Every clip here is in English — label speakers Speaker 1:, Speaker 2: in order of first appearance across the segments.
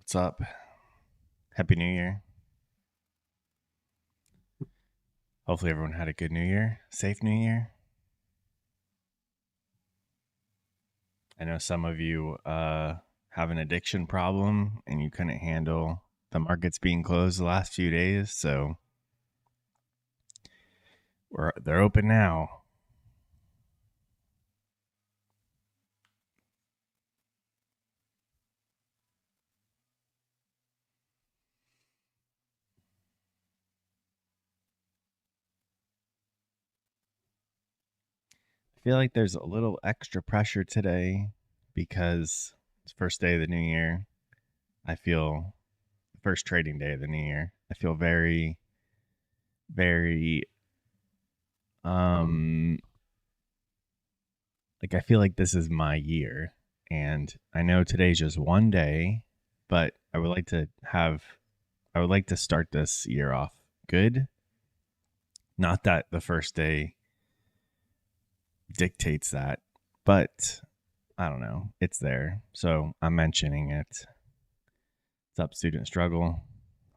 Speaker 1: What's up? Happy New Year. Hopefully everyone had a good New Year. Safe New Year. I know some of you have an addiction problem and you couldn't handle the markets being closed the last few days, so they're open now. I feel like there's a little extra pressure today because it's the first day of the new year. I feel first trading day of the new year. I feel very, very like I feel like this is my year, and I know today's just one day, but I would like to start this year off good. Not that the first day dictates that, but I don't know. It's there. So I'm mentioning it. What's up, Student Struggle?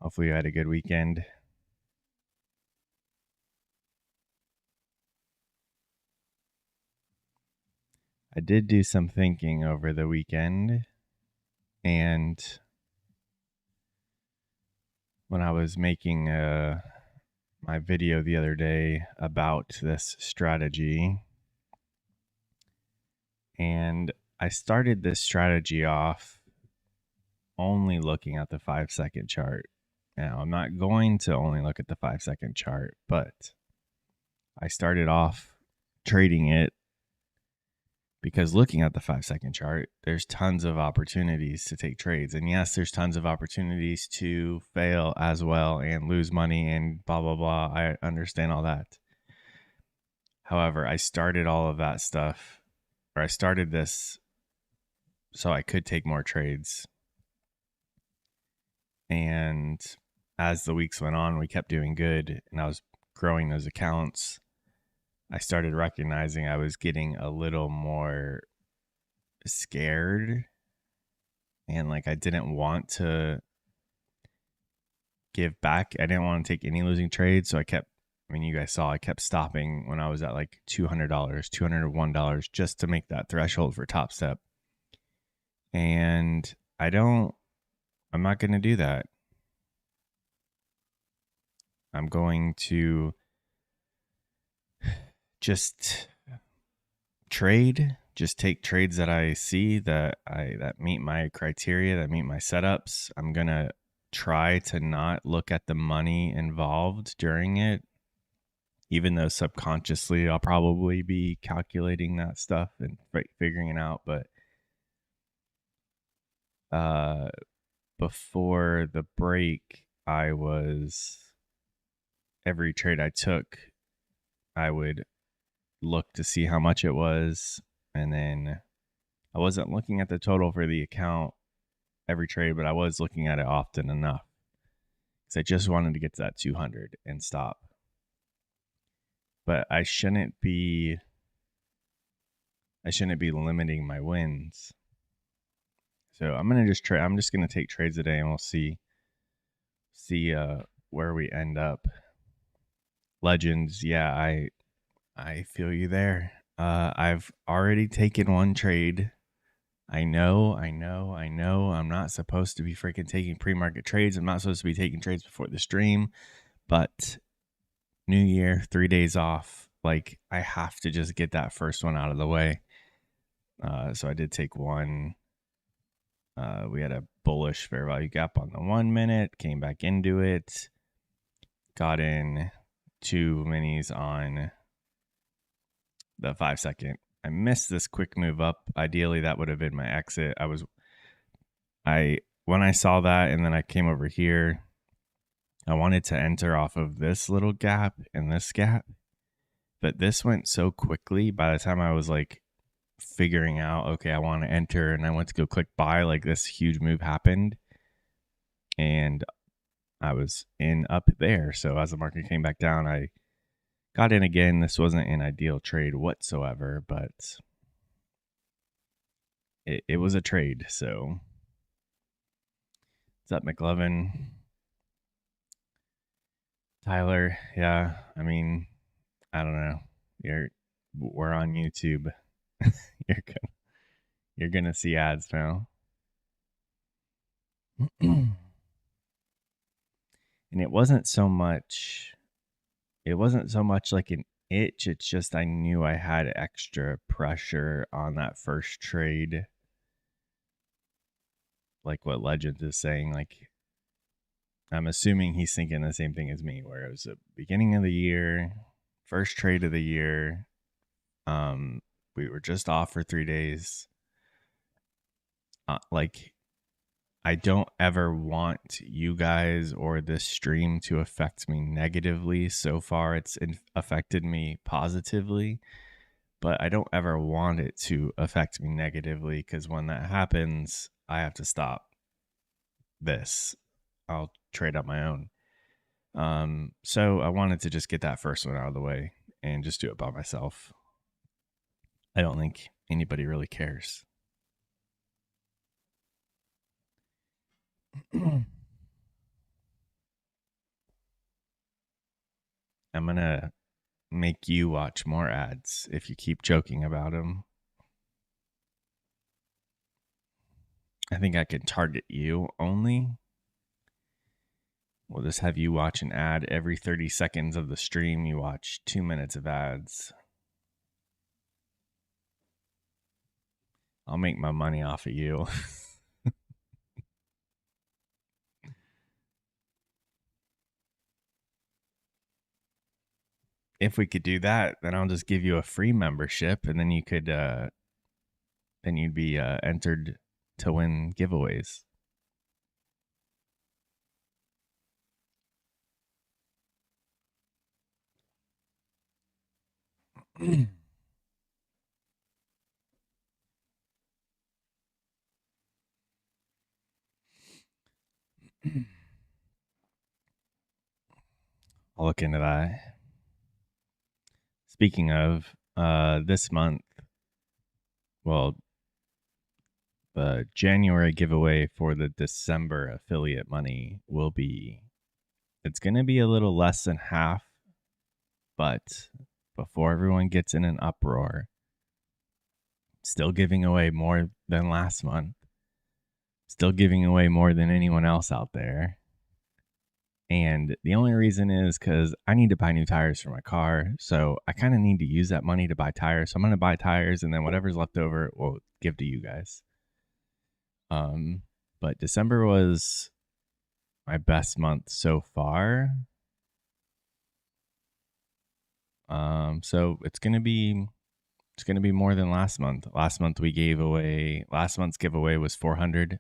Speaker 1: Hopefully you had a good weekend. I did do some thinking over the weekend, and when I was making my video the other day about this strategy, and I started this strategy off only looking at the 5-second chart. Now, I'm not going to only look at the 5-second chart, but I started off trading it because looking at the 5-second chart, there's tons of opportunities to take trades. And yes, there's tons of opportunities to fail as well and lose money and blah, blah, blah. I understand all that. However, I started all of that stuff, or I started this so I could take more trades. And as the weeks went on, we kept doing good and I was growing those accounts. I started recognizing I was getting a little more scared and like I didn't want to give back. I didn't want to take any losing trades. So you guys saw I kept stopping when I was at like $200, $201 just to make that threshold for TopStep. And I'm not going to do that. I'm going to just take trades that I see that meet my criteria, that meet my setups. I'm going to try to not look at the money involved during it, even though subconsciously I'll probably be calculating that stuff and figuring it out. But before the break, every trade I took, I would look to see how much it was, and then I wasn't looking at the total for the account every trade, but I was looking at it often enough because I just wanted to get to that 200 and stop. But I shouldn't be limiting my wins. So I'm just going to take trades today and we'll see where we end up. Legends, yeah, I feel you there. I've already taken one trade. I know. I'm not supposed to be freaking taking pre-market trades. I'm not supposed to be taking trades before the stream, but New Year, 3 days off. Like, I have to just get that first one out of the way. So I did take one. We had a bullish fair value gap on the 1 minute, came back into it, got in 2 minis on the 5-second. I missed this quick move up. Ideally, that would have been my exit. When I saw that and then I came over here, I wanted to enter off of this little gap and this gap, but this went so quickly. By the time I was like figuring out, okay, I want to enter, and I went to go click buy, like this huge move happened and I was in up there. So as the market came back down, I got in again. This wasn't an ideal trade whatsoever, but it was a trade. So What's up, McLovin? Tyler, yeah. I mean, I don't know. We're on YouTube. you're gonna you're gonna see ads now. And it wasn't so much like an itch, it's just I knew I had extra pressure on that first trade. Like what Legend is saying, like I'm assuming he's thinking the same thing as me, where it was the beginning of the year, first trade of the year. We were just off for 3 days. Like, I don't ever want you guys or this stream to affect me negatively. So far, it's affected me positively, but I don't ever want it to affect me negatively because when that happens, I have to stop this. I'll trade up my own. So I wanted to just get that first one out of the way and just do it by myself. I don't think anybody really cares. I'm going to make you watch more ads if you keep joking about them. I think I can target you only. We'll just have you watch an ad every 30 seconds of the stream. You watch 2 minutes of ads. I'll make my money off of you. If we could do that, then I'll just give you a free membership, and then you could, then you'd be entered to win giveaways. I'll look into that. Speaking of, this month, well, the January giveaway for the December affiliate money will be, it's going to be a little less than half, but before everyone gets in an uproar, still giving away more than last month, still giving away more than anyone else out there. And the only reason is because I need to buy new tires for my car. So I kind of need to use that money to buy tires. So I'm going to buy tires, and then whatever's left over, we'll give to you guys. But December was my best month so far. So it's gonna be more than last month. Last month's giveaway was 400.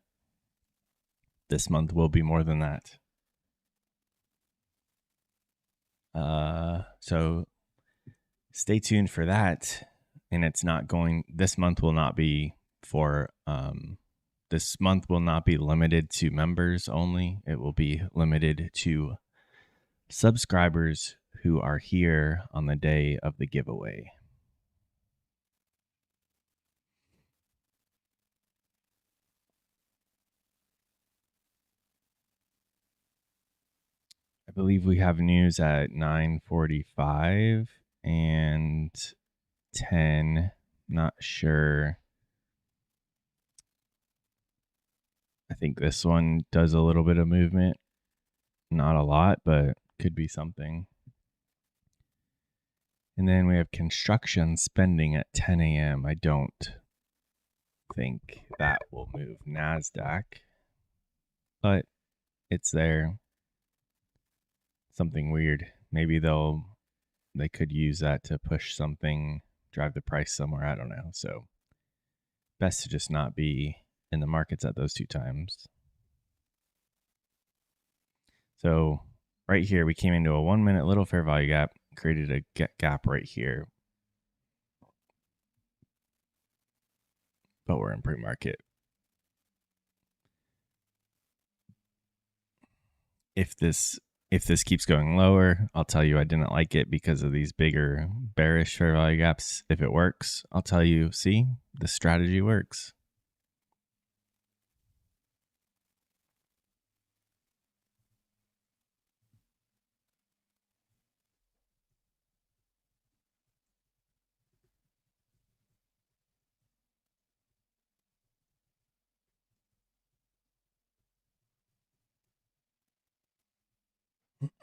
Speaker 1: This month will be more than that. So stay tuned for that. And this month will not be limited to members only. It will be limited to subscribers who are here on the day of the giveaway. I believe we have news at 9:45 and 10. Not sure. I think this one does a little bit of movement. Not a lot, but could be something. And then we have construction spending at 10 a.m. I don't think that will move Nasdaq, but it's there. Something weird. Maybe they could use that to push something, drive the price somewhere. I don't know. So best to just not be in the markets at those two times. So right here, we came into a 1 minute little fair value gap, created a gap right here. But we're in pre-market. If this keeps going lower, I'll tell you I didn't like it because of these bigger bearish fair value gaps. If it works, I'll tell you, see, the strategy works. Let's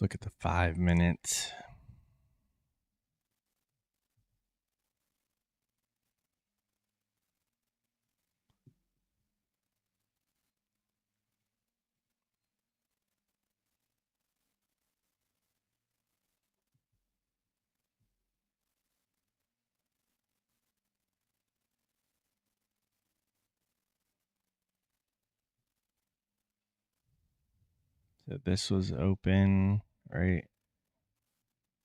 Speaker 1: look at the 5-minute. So this was open, right?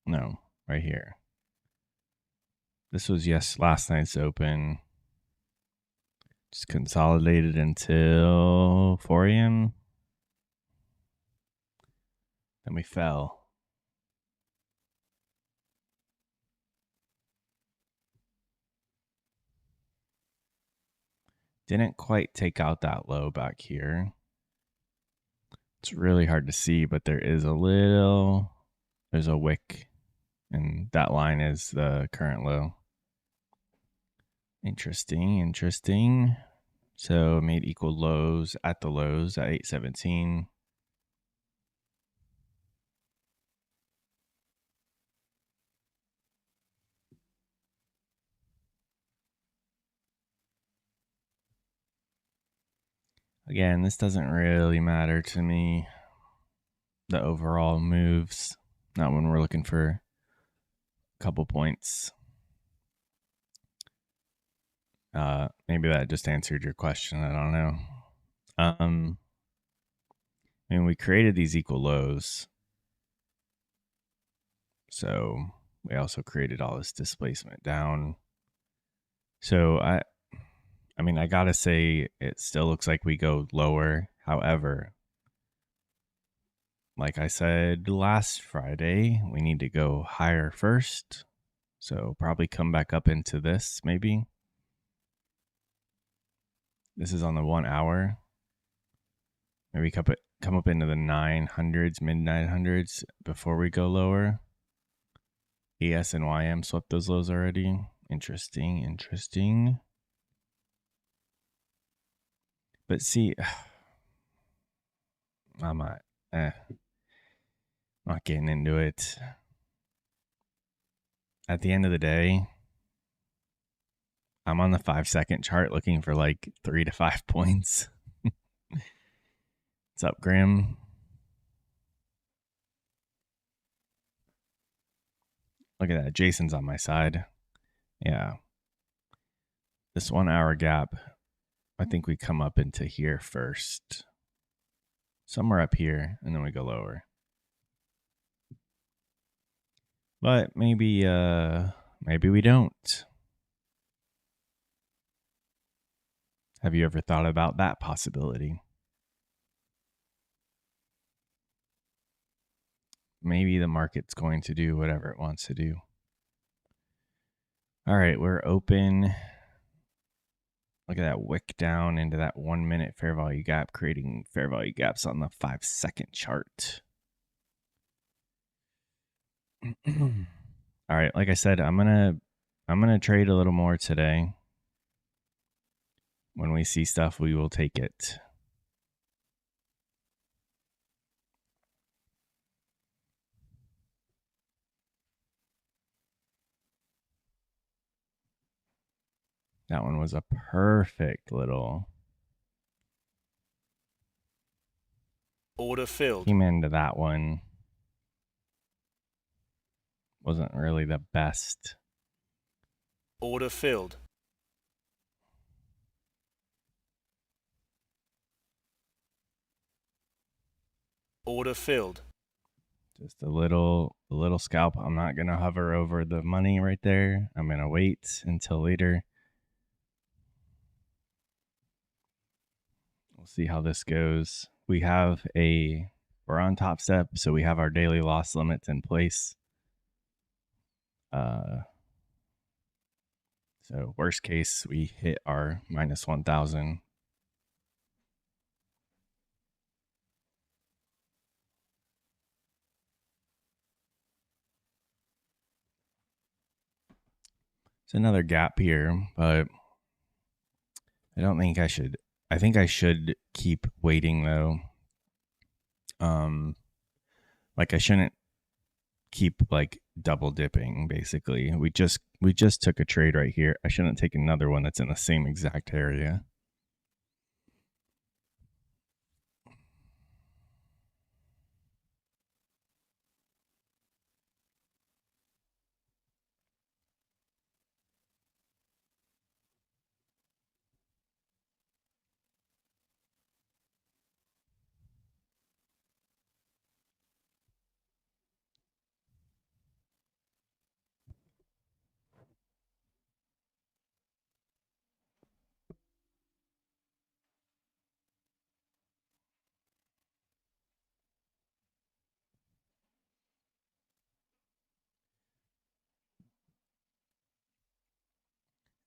Speaker 1: No, right here. This was last night's open. Just consolidated until 4 a.m. Then we fell. Didn't quite take out that low back here. It's really hard to see, but there's a wick, and that line is the current low. Interesting. So made equal lows at the lows at 817. Again, this doesn't really matter to me. The overall moves, not when we're looking for a couple points. Maybe that just answered your question. I don't know. I mean, we created these equal lows. So we also created all this displacement down. So I gotta say it still looks like we go lower. However, like I said last Friday, we need to go higher first. So probably come back up into this maybe. This is on the 1 hour. Maybe come up into the 900s, mid 900s before we go lower. ES and YM swept those lows already. Interesting. But see, I'm not getting into it. At the end of the day, I'm on the 5-second chart looking for like 3 to 5 points. What's up, Grim? Look at that. Jason's on my side. Yeah. This 1 hour gap, I think we come up into here first. Somewhere up here, and then we go lower. But maybe we don't. Have you ever thought about that possibility? Maybe the market's going to do whatever it wants to do. All right, we're open. Look at that wick down into that 1 minute fair value gap, creating fair value gaps on the 5-second chart. All right, like I said, I'm gonna trade a little more today. When we see stuff, we will take it. That one was a perfect little
Speaker 2: order filled.
Speaker 1: Came into that one. Wasn't really the best.
Speaker 2: Order filled. Order filled.
Speaker 1: Just a little scalp. I'm not going to hover over the money right there. I'm going to wait until later. We'll see how this goes. We're on TopStep, so we have our daily loss limits in place. So worst case, we hit our minus 1,000. It's another gap here, but I don't think I should. I think I should keep waiting though. Like I shouldn't keep like double dipping. Basically, we just took a trade right here. I shouldn't take another one that's in the same exact area.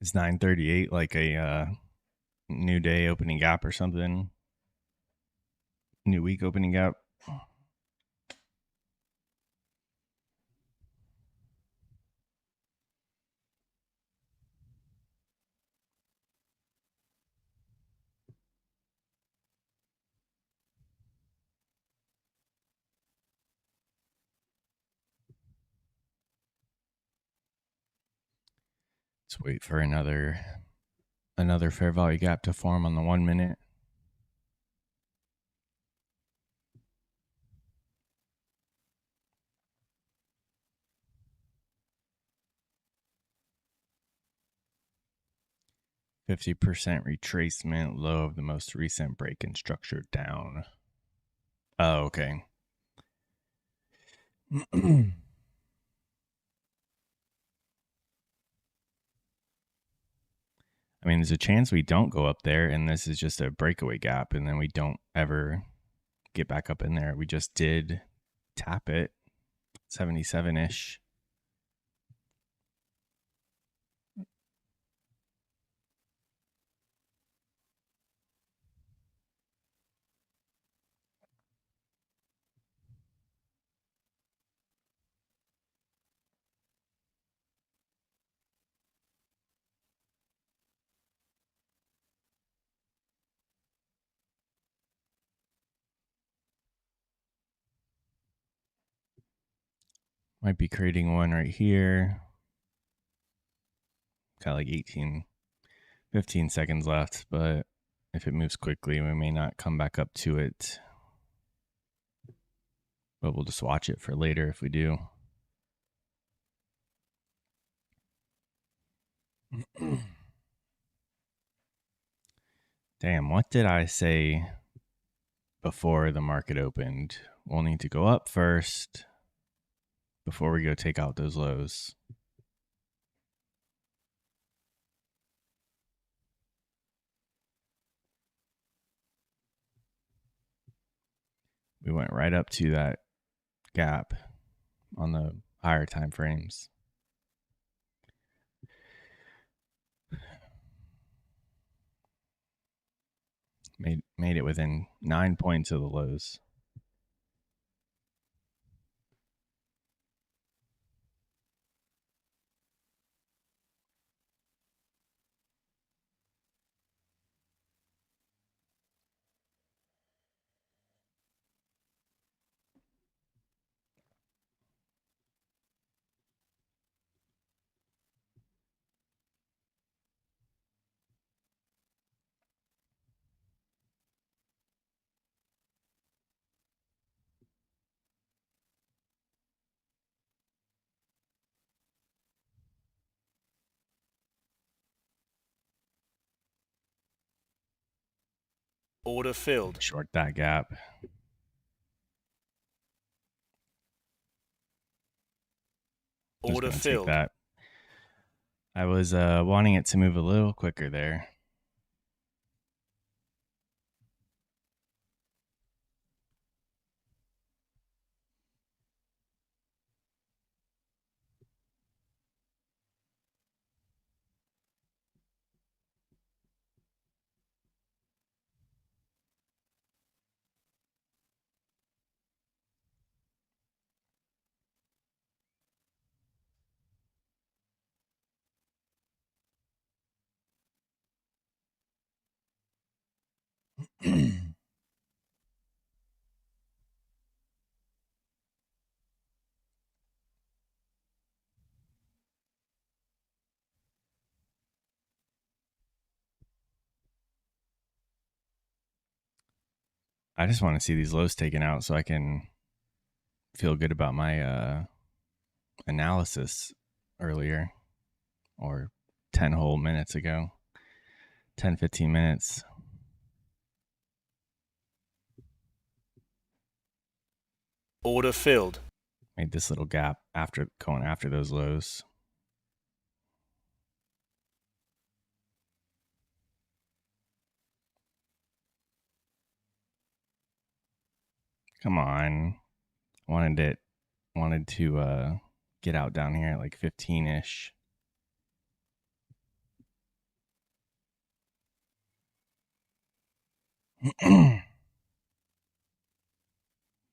Speaker 1: Is 938 like a new day opening gap or something? New week opening gap? Let's wait for another fair value gap to form on the 1 minute. %50 retracement, low of the most recent break and structure down. Oh, okay. I mean, there's a chance we don't go up there, and this is just a breakaway gap, and then we don't ever get back up in there. We just did tap it, 77-ish. Might be creating one right here. Got like 15 seconds left, but if it moves quickly, we may not come back up to it. But we'll just watch it for later if we do. Damn, what did I say before the market opened? We'll need to go up first before we go take out those lows. We went right up to that gap on the higher time frames. Made it within 9 points of the lows.
Speaker 2: Order filled.
Speaker 1: Short that gap. Just
Speaker 2: Order
Speaker 1: going to take
Speaker 2: filled.
Speaker 1: that. I was wanting it to move a little quicker there. I just want to see these lows taken out so I can feel good about my analysis earlier, or 10 whole minutes ago. 10, 15 minutes.
Speaker 2: Order filled.
Speaker 1: Made this little gap after going after those lows. Come on. Wanted to get out down here at like 15-ish.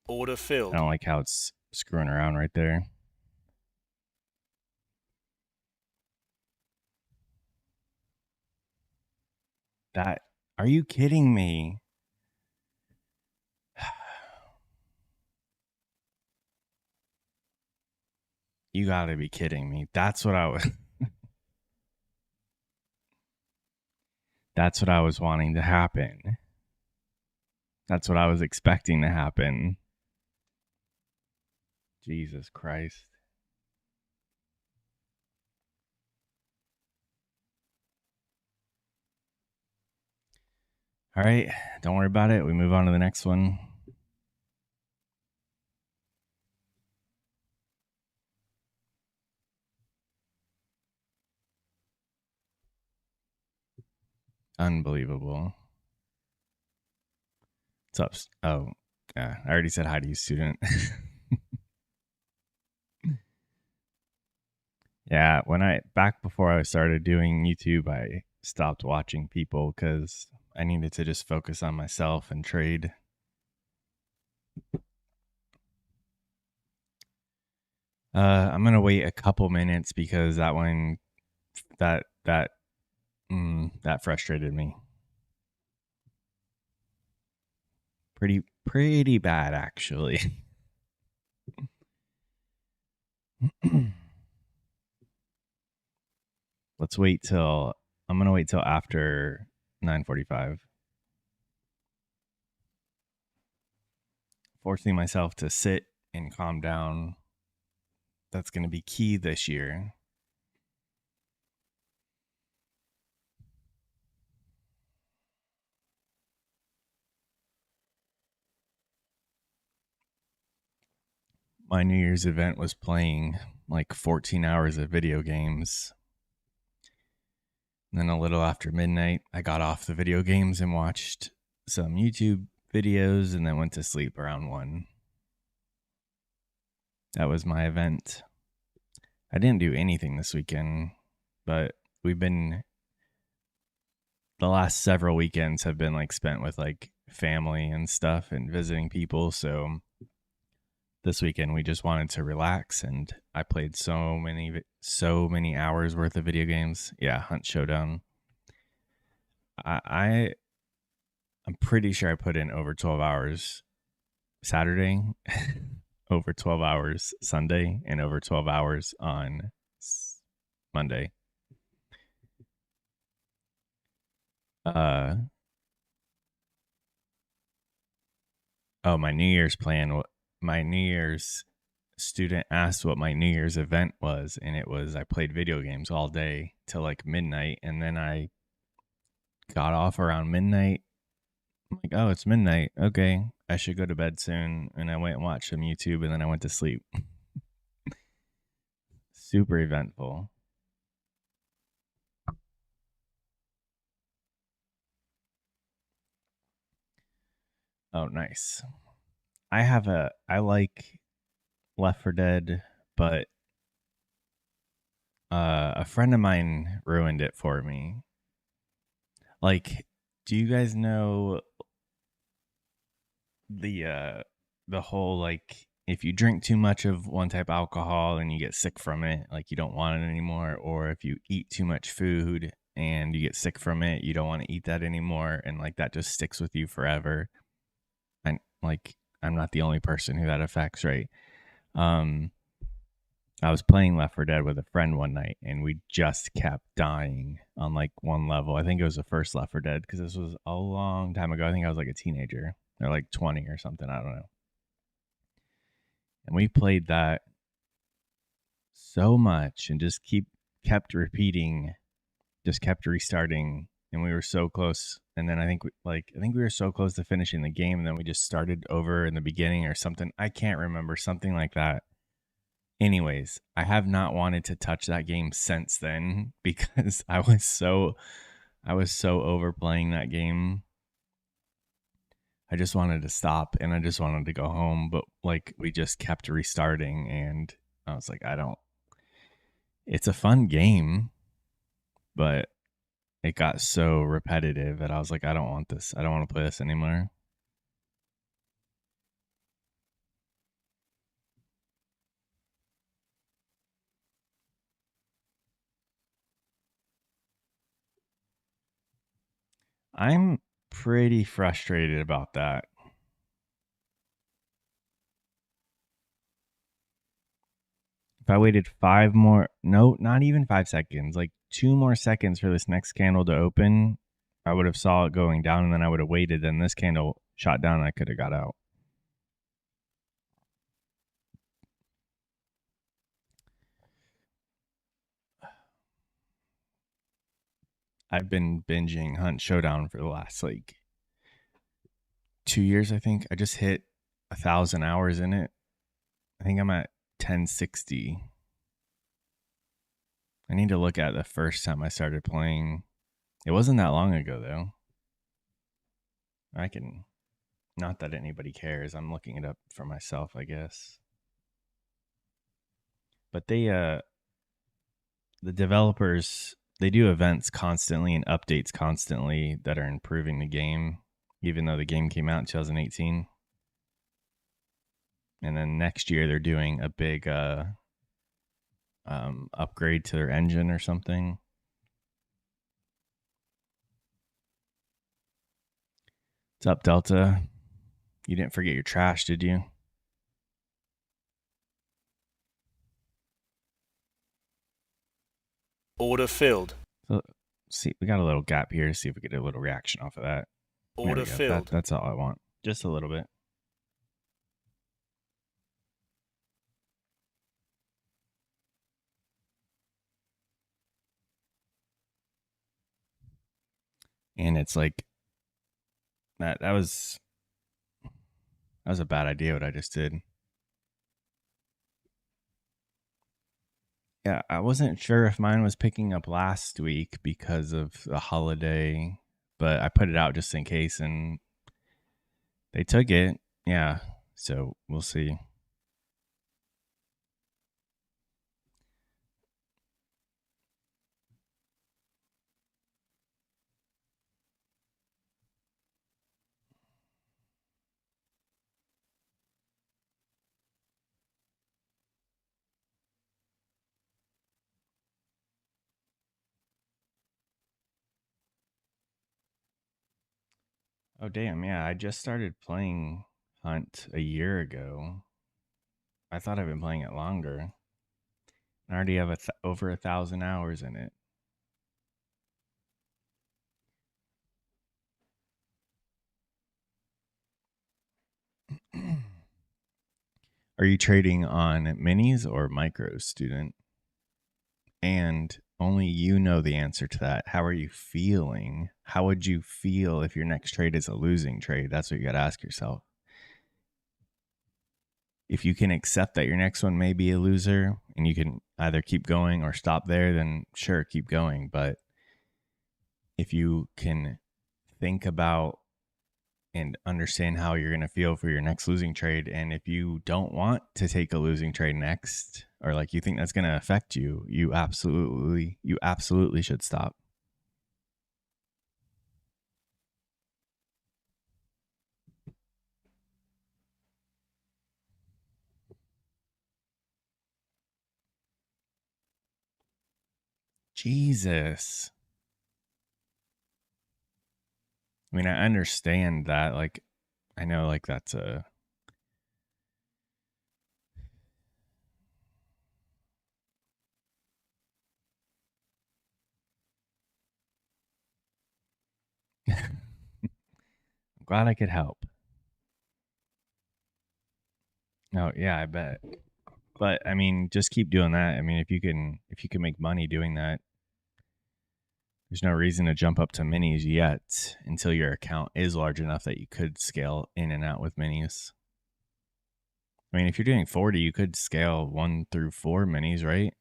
Speaker 2: Order
Speaker 1: I
Speaker 2: filled.
Speaker 1: don't like how it's screwing around right there. That, are you kidding me? You gotta be kidding me. That's what I was that's what I was wanting to happen. That's what I was expecting to happen. Jesus Christ. All right, don't worry about it. We move on to the next one. Unbelievable. What's up? Oh, yeah, I already said hi to you, student. Yeah, back before I started doing YouTube, I stopped watching people because I needed to just focus on myself and trade. I'm gonna wait a couple minutes because that one, that frustrated me. Pretty bad actually. I'm gonna wait till after 9:45. Forcing myself to sit and calm down. That's gonna be key this year. My New Year's event was playing like 14 hours of video games. And then a little after midnight, I got off the video games and watched some YouTube videos and then went to sleep around 1. That was my event. I didn't do anything this weekend, but the last several weekends have been like spent with like family and stuff and visiting people. So this weekend we just wanted to relax, and I played so many hours worth of video games. Yeah, Hunt Showdown. I'm pretty sure I put in over 12 hours Saturday, over 12 hours Sunday, and over 12 hours on Monday. Oh, my New Year's plan. My New Year's student asked what my New Year's event was, and it was I played video games all day till like midnight, and then I got off around midnight. I'm like, oh, it's midnight. Okay, I should go to bed soon. And I went and watched some YouTube, and then I went to sleep. Super eventful. Oh, nice. I like Left 4 Dead, but a friend of mine ruined it for me. Like, do you guys know the whole, like, if you drink too much of one type of alcohol and you get sick from it, like you don't want it anymore, or if you eat too much food and you get sick from it, you don't want to eat that anymore, and like that just sticks with you forever. And like I'm not the only person who that affects, right? Um I was playing Left 4 Dead with a friend one night, and we just kept dying on like one level. I think it was the first Left 4 Dead because this was a long time ago. I think I was like a teenager or like 20 or something. I don't know. And we played that so much and just kept repeating, just kept restarting, and we were so close. And then I think we were so close to finishing the game, and then we just started over in the beginning or something. I can't remember, something like that. Anyways, I have not wanted to touch that game since then because I was so overplaying that game. I just wanted to stop and I just wanted to go home, but like we just kept restarting and I was like, I don't, it's a fun game, but it got so repetitive that I was like, I don't want this. I don't want to play this anymore. I'm pretty frustrated about that. If I waited no, not even 5 seconds, like 2 more seconds for this next candle to open, I would have saw it going down and then I would have waited. Then this candle shot down and I could have got out. I've been binging Hunt Showdown for the last like 2 years, I think. I just hit 1,000 hours in it. I think I'm at 1060. I need to look at the first time I started playing. It wasn't that long ago though. I can, not that anybody cares. I'm looking it up for myself, I guess. But the developers, they do events constantly and updates constantly that are improving the game, even though the game came out in 2018. And then next year they're doing a big upgrade to their engine or something. What's up, Delta? You didn't forget your trash, did you?
Speaker 2: Order filled.
Speaker 1: So, see, we got a little gap here. See if we get a little reaction off of that. There we
Speaker 2: Order
Speaker 1: go.
Speaker 2: filled.
Speaker 1: That's all I want. Just a little bit. And it's like that was a bad idea what I just did. Yeah, I wasn't sure if mine was picking up last week because of the holiday, but I put it out just in case and they took it. Yeah. So we'll see. Oh, damn. Yeah. I just started playing Hunt a year ago. I thought I've been playing it longer. I already have over 1,000 hours in it. Are you trading on minis or micros, student? And only you know the answer to that. How are you feeling? How would you feel if your next trade is a losing trade? That's what you got to ask yourself. If you can accept that your next one may be a loser and you can either keep going or stop there, then sure, keep going. But if you can think about and understand how you're going to feel for your next losing trade, and if you don't want to take a losing trade next, or like you think that's going to affect you, you absolutely should stop. Jesus. I mean, I understand that. Like, I know, like, that's a. I'm glad I could help. Oh yeah, I bet. But I mean, just keep doing that. I mean, if you can make money doing that, there's no reason to jump up to minis yet until your account is large enough that you could scale in and out with minis. I mean, if you're doing 40, you could scale 1 through 4 minis, right?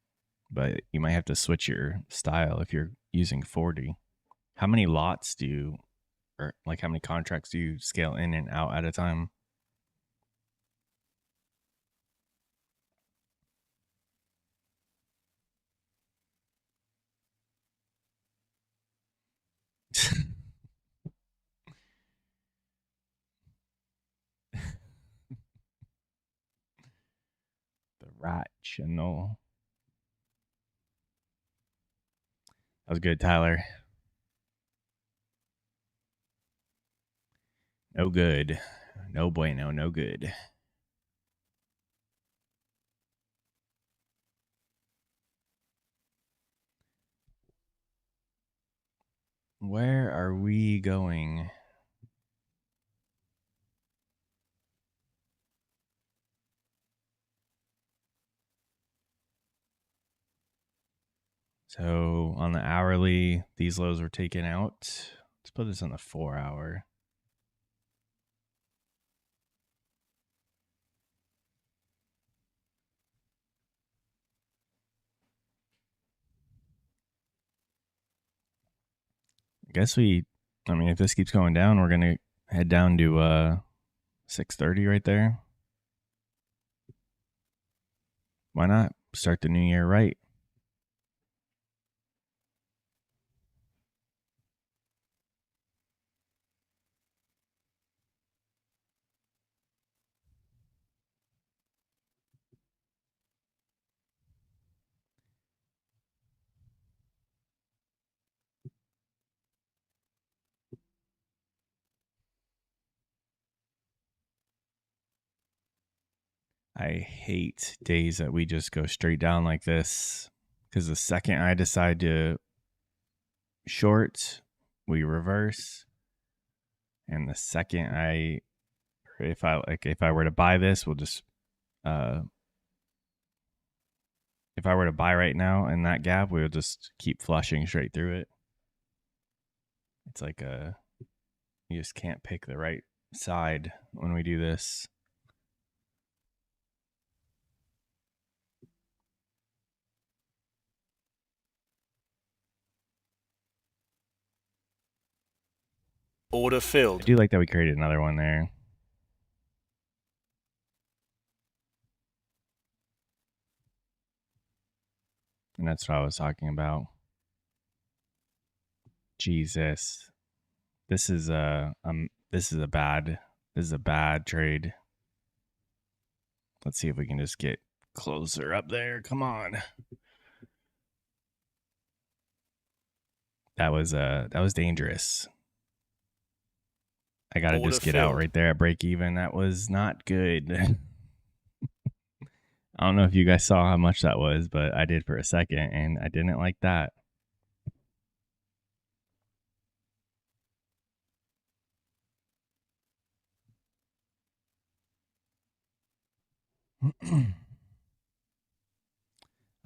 Speaker 1: But you might have to switch your style if you're using 40. How many lots do you, or like how many contracts do you scale in and out at a time? The rat channel. That was good, Tyler. No good. No bueno, no good. Where are we going? So on the hourly, these lows were taken out. Let's put this on the 4 hour. I mean, if this keeps going down, we're going to head down to 630 right there. Why not start the new year right? I hate days that we just go straight down like this because the second I decide to short, we reverse. And the second if I were to buy this, we'll just uh, if I were to buy right now in that gap, we would just keep flushing straight through it. It's like you just can't pick the right side when we do this.
Speaker 2: Order
Speaker 1: I
Speaker 2: filled.
Speaker 1: do like that we created another one there. And that's what I was talking about. Jesus. This is a bad trade. Let's see if we can just get closer up there. Come on. That was dangerous. I got to
Speaker 2: Order
Speaker 1: just get out
Speaker 2: filled.
Speaker 1: right there at break even. That was not good. I don't know if you guys saw how much that was, but I did for a second and I didn't like that.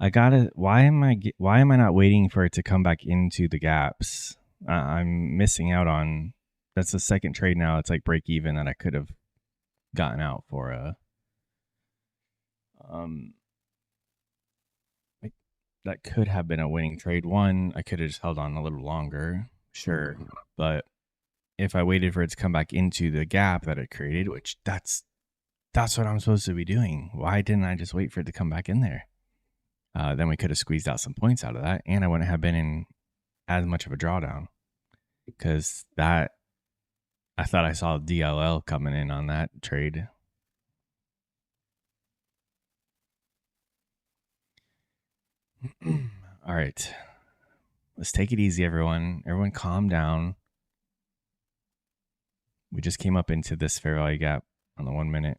Speaker 1: I gotta. Why am I not waiting for it to come back into the gaps? I'm missing out on. That's the second trade now. It's like break even that I could have gotten out for a. Um, like, that could have been a winning trade. One, I could have just held on a little longer, sure, but if I waited for it to come back into the gap that it created, which that's what I'm supposed to be doing. Why didn't I just wait for it to come back in there? Then we could have squeezed out some points out of that, and I wouldn't have been in as much of a drawdown because that I thought I saw DLL coming in on that trade. All right, let's take it easy, everyone. Everyone, calm down. We just came up into this fair value gap on the 1 minute.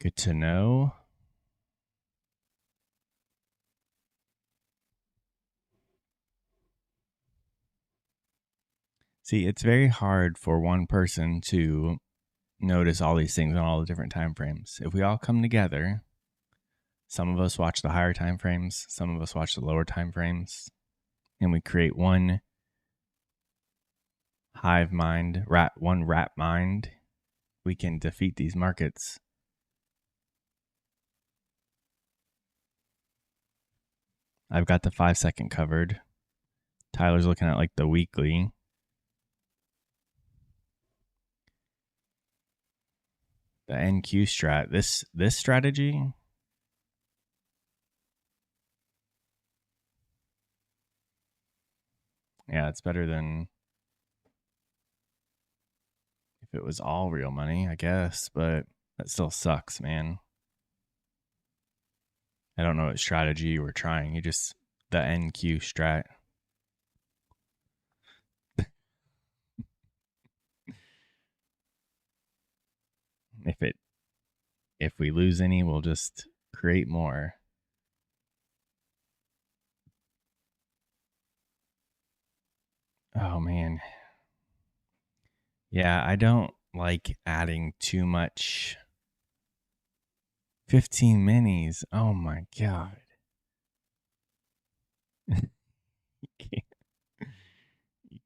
Speaker 1: Good to know. See, it's very hard for one person to notice all these things on all the different time frames. If we all come together, some of us watch the higher time frames, some of us watch the lower time frames, and we create one hive mind, one rat mind, we can defeat these markets. I've got the 5-second covered. Tyler's looking at like the weekly. The NQ strat. This strategy. Yeah, it's better than if it was all real money, I guess, but that still sucks, man. I don't know what strategy you were trying. You just the NQ strat. If we lose any, we'll just create more. Oh man. Yeah, I don't like adding too much. 15 minis. Oh my god. You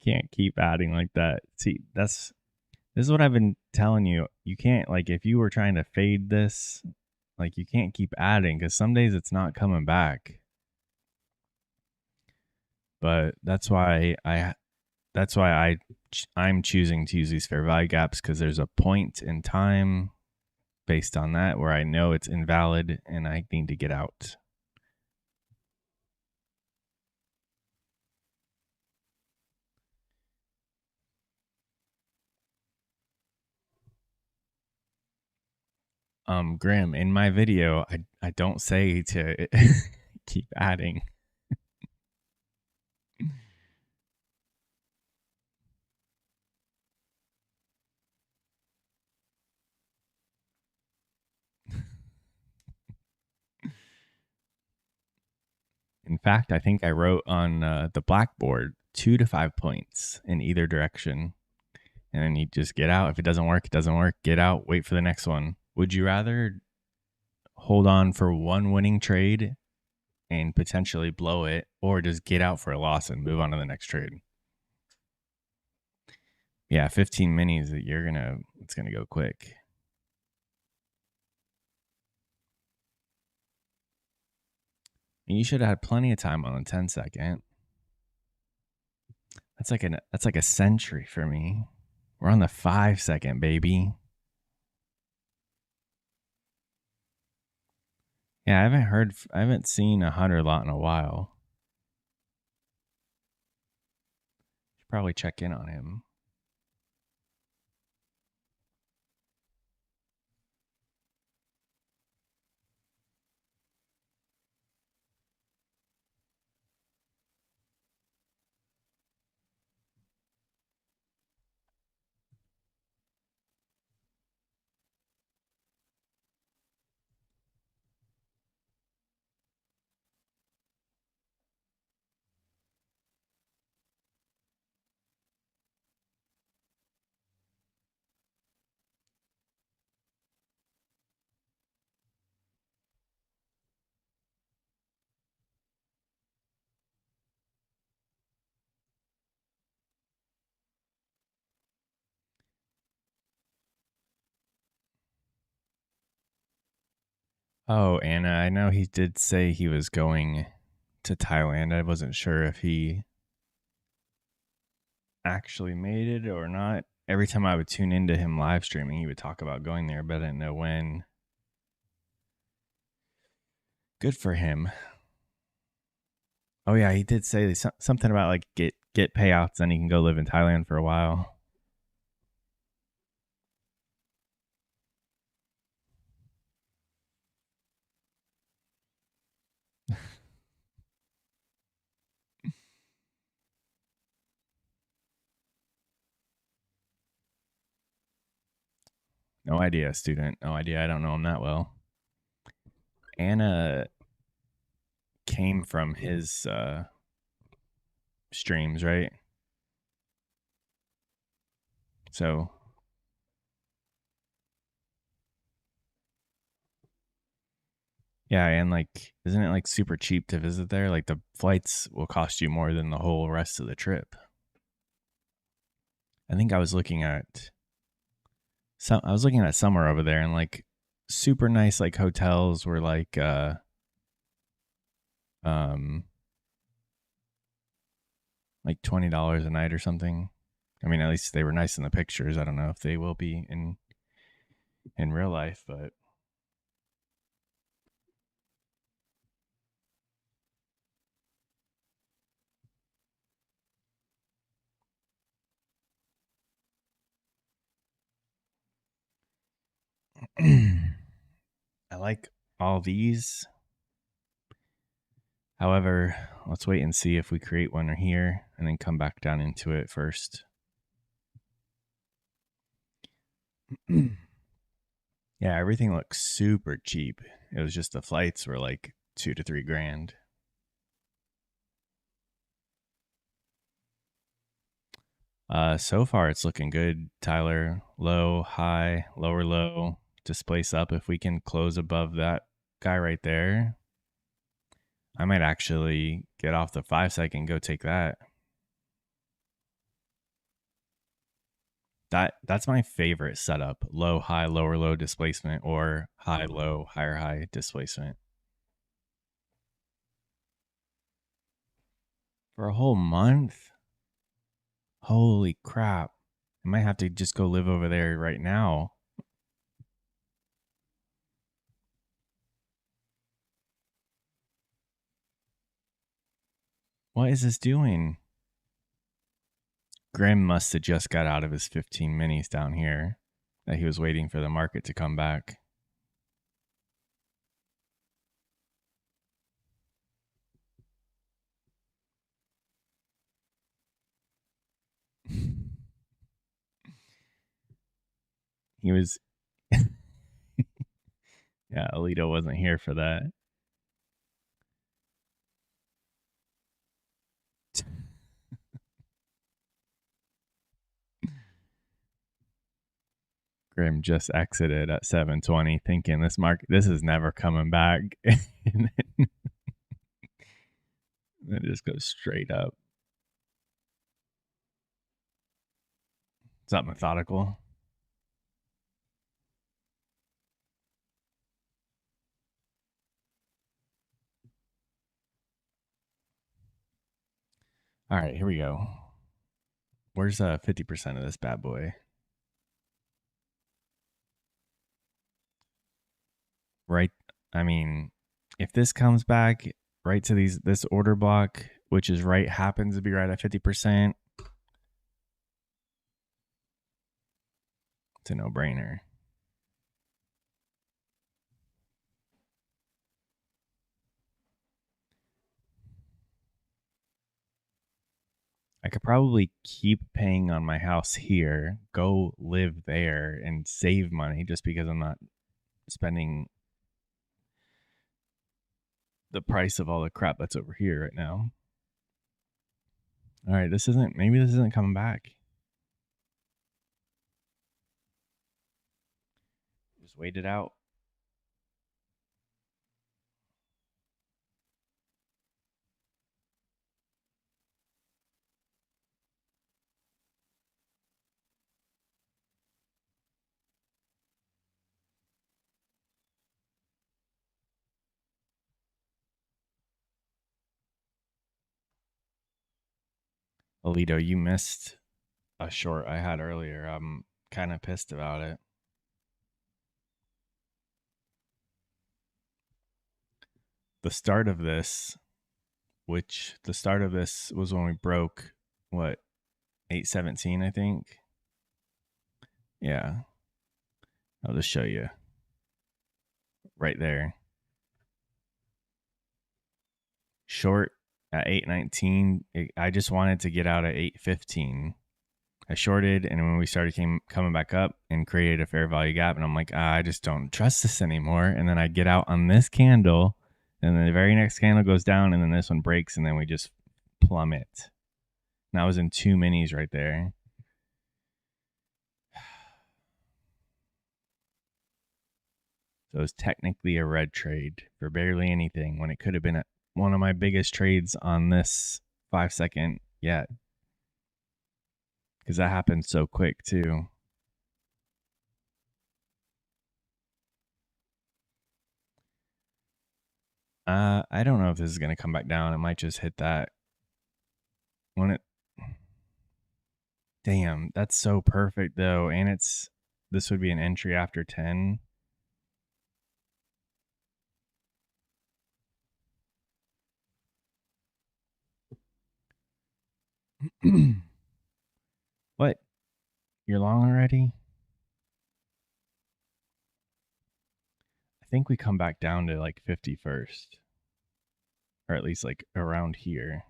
Speaker 1: can't keep adding like that. See, this is what I've been telling you. You can't, like, if you were trying to fade this, like, you can't keep adding because some days it's not coming back. But I'm choosing to use these fair value gaps because there's a point in time based on that where I know it's invalid and I need to get out. Grim, in my video, I don't say to keep adding. In fact, I think I wrote on the blackboard 2 to 5 points in either direction. And then you just get out. If it doesn't work, it doesn't work. Get out, wait for the next one. Would you rather hold on for one winning trade and potentially blow it, or just get out for a loss and move on to the next trade? Yeah, 15 minis, it's gonna go quick. And you should have had plenty of time on the 10-second. That's like a century for me. We're on the 5-second, baby. Yeah, I haven't seen 100 lot in a while. Should probably check in on him. Oh, and I know he did say he was going to Thailand. I wasn't sure if he actually made it or not. Every time I would tune into him live streaming, he would talk about going there, but I didn't know when. Good for him. Oh yeah, he did say something about like get payouts, and he can go live in Thailand for a while. No idea, student. No idea. I don't know him that well. Anna came from his streams, right? So yeah, and like, isn't it like super cheap to visit there? Like the flights will cost you more than the whole rest of the trip. I think I was looking at somewhere over there, and like super nice like hotels were um like $20 a night or something. I mean, at least they were nice in the pictures. I don't know if they will be in real life, but I like all these. However, let's wait and see if we create one here and then come back down into it first. Yeah, everything looks super cheap. It was just the flights were like 2 to 3 grand. So far it's looking good, Tyler. Low, high, lower, low, displace up. If we can close above that guy right there, I might actually get off the 5 second, go take that. That's my favorite setup. Low, high, lower, low displacement, or high, low, higher, high displacement. For a whole month? Holy crap. I might have to just go live over there right now. What is this doing? Grim must have just got out of his 15 minis down here that he was waiting for the market to come back. He was, yeah, Alito wasn't here for that. Grim just exited at 720 thinking this is never coming back. And then it just goes straight up. Is that methodical? All right, here we go. Where's 50% of this bad boy? Right. I mean, if this comes back right to this order block, which is right, happens to be right at 50%, it's a no brainer. I could probably keep paying on my house here, go live there, and save money just because I'm not spending the price of all the crap that's over here right now. All right, maybe this isn't coming back. Just wait it out. Alito, you missed a short I had earlier. I'm kind of pissed about it. The start of this, the start of this was when we broke what 817, I think. Yeah, I'll just show you right there. Short at 819. I just wanted to get out at 815. I shorted, and when we started coming back up and created a fair value gap, and I'm like, I just don't trust this anymore. And then I get out on this candle, and then the very next candle goes down, and then this one breaks, and then we just plummet. And I was in 2 minis right there. So it was technically a red trade for barely anything when it could have been one of my biggest trades on this 5-second yet. Because that happened so quick too. I don't know if this is going to come back down. It might just hit that when it. Damn, that's so perfect though. And this would be an entry after 10. What? You're long already? I think we come back down to like 50 first. Or at least like around here.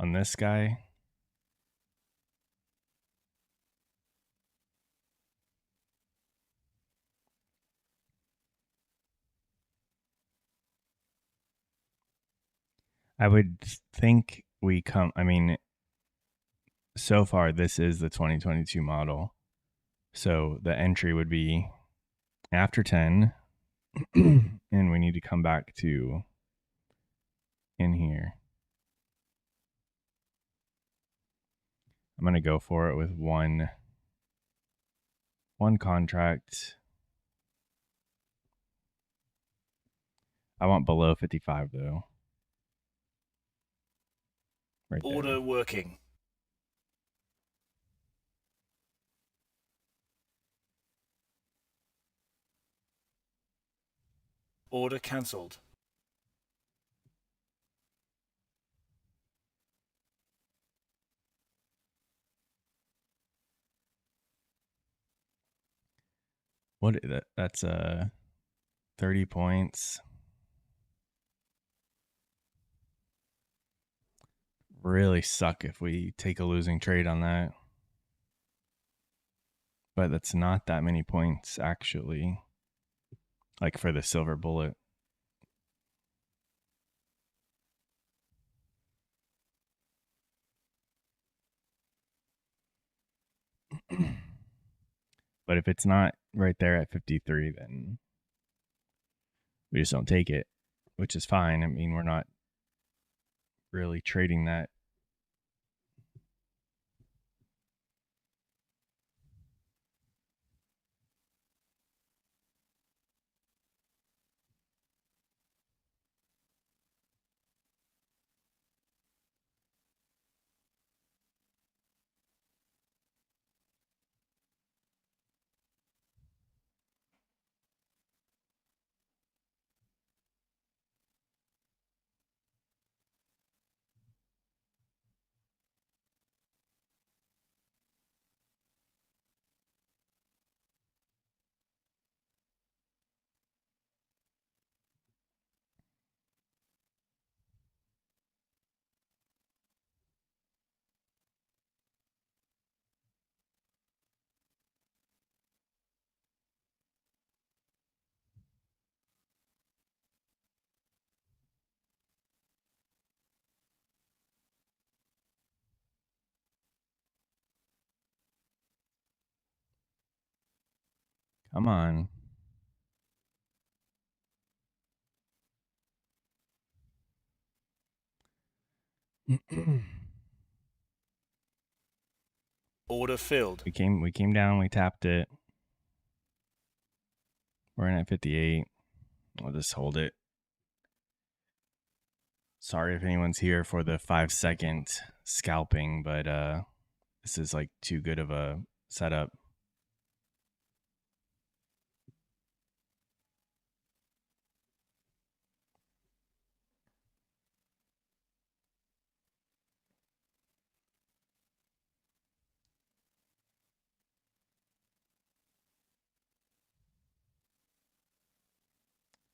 Speaker 1: On this guy, I would think I mean, so far this is the 2022 model. So the entry would be after 10 and we need to come back to in here. I'm going to go for it with one contract. I want below 55 though. Right there.
Speaker 2: Order working. Order cancelled.
Speaker 1: What that's 30 points. Really suck if we take a losing trade on that. But that's not that many points actually. Like for the silver bullet. But if it's not right there at 53, then we just don't take it, which is fine. I mean, we're not really trading that. Come on.
Speaker 2: Order filled.
Speaker 1: We came down, we tapped it. We're in at 58. I'll just hold it. Sorry if anyone's here for the 5-second scalping, but this is like too good of a setup.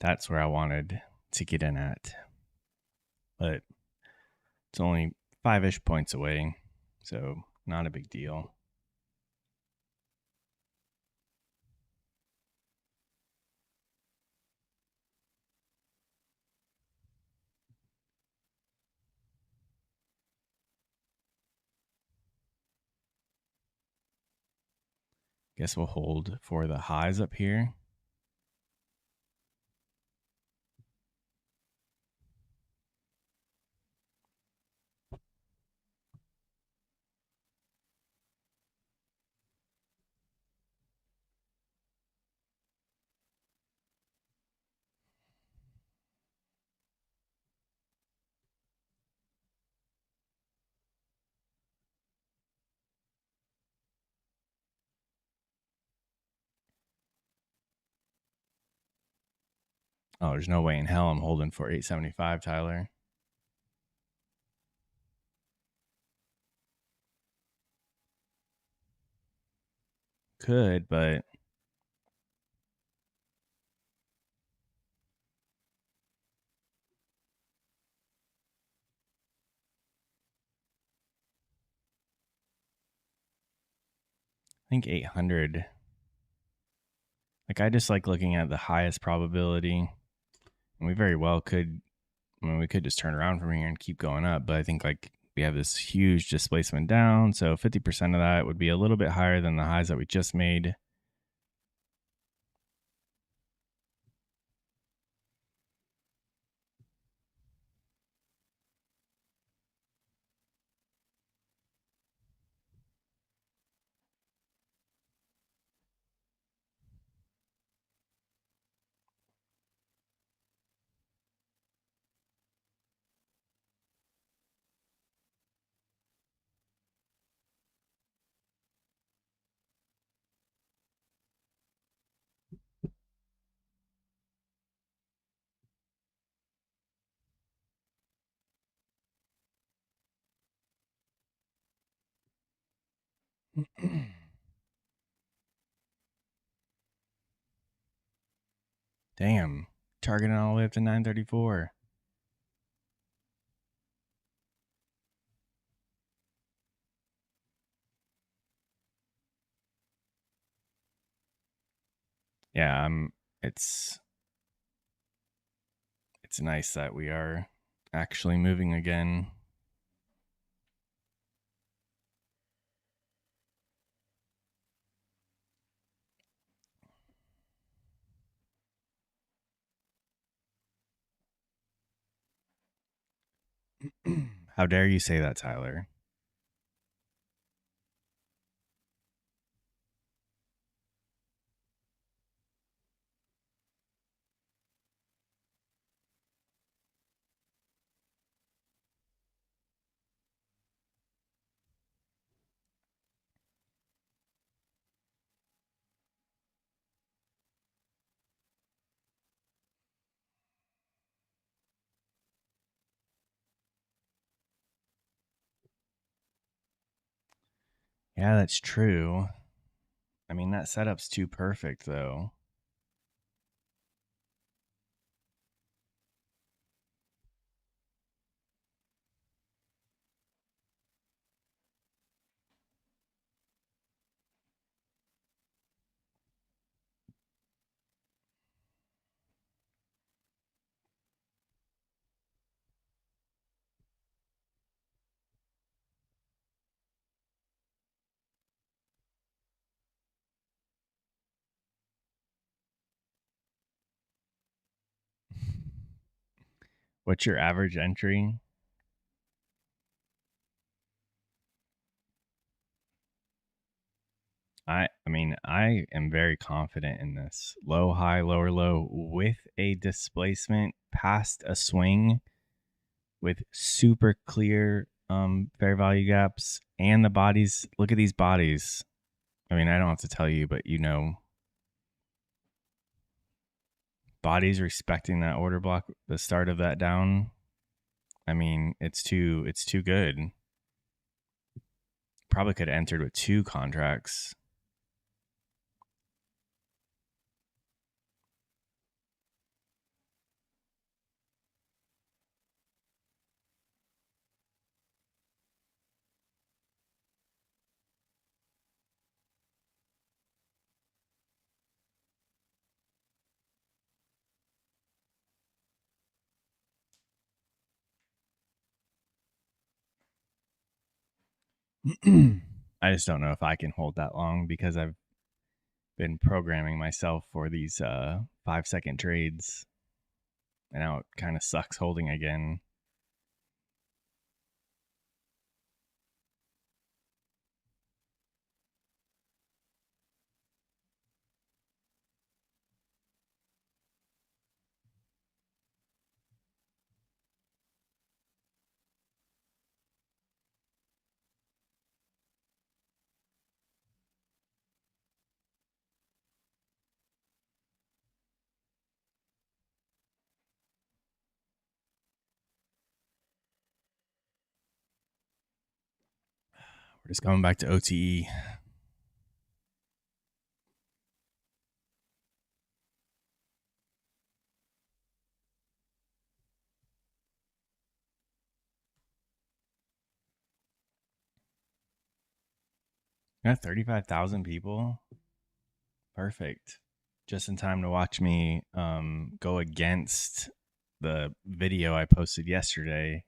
Speaker 1: That's where I wanted to get in at. But it's only 5-ish points away, so not a big deal. Guess we'll hold for the highs up here. Oh, there's no way in hell I'm holding for 875, Tyler. Could, but I think 800. Like, I just like looking at the highest probability. And we very well could, I mean, we could just turn around from here and keep going up. But I think like we have this huge displacement down. So 50% of that would be a little bit higher than the highs that we just made. Damn. Targeting all the way up to 934. Yeah, it's nice that we are actually moving again. How dare you say that, Tyler? Yeah, that's true. I mean, that setup's too perfect, though. What's your average entry? I mean, I am very confident in this. Low, high, lower, low with a displacement past a swing with super clear fair value gaps and the bodies. Look at these bodies. I mean, I don't have to tell you, but bodies respecting that order block, the start of that down. I mean, it's too good. Probably could have entered with 2 contracts. I just don't know if I can hold that long because I've been programming myself for these 5-second trades, and now it kind of sucks holding again. We're just going back to OTE. Got 35,000 people. Perfect. Just in time to watch me go against the video I posted yesterday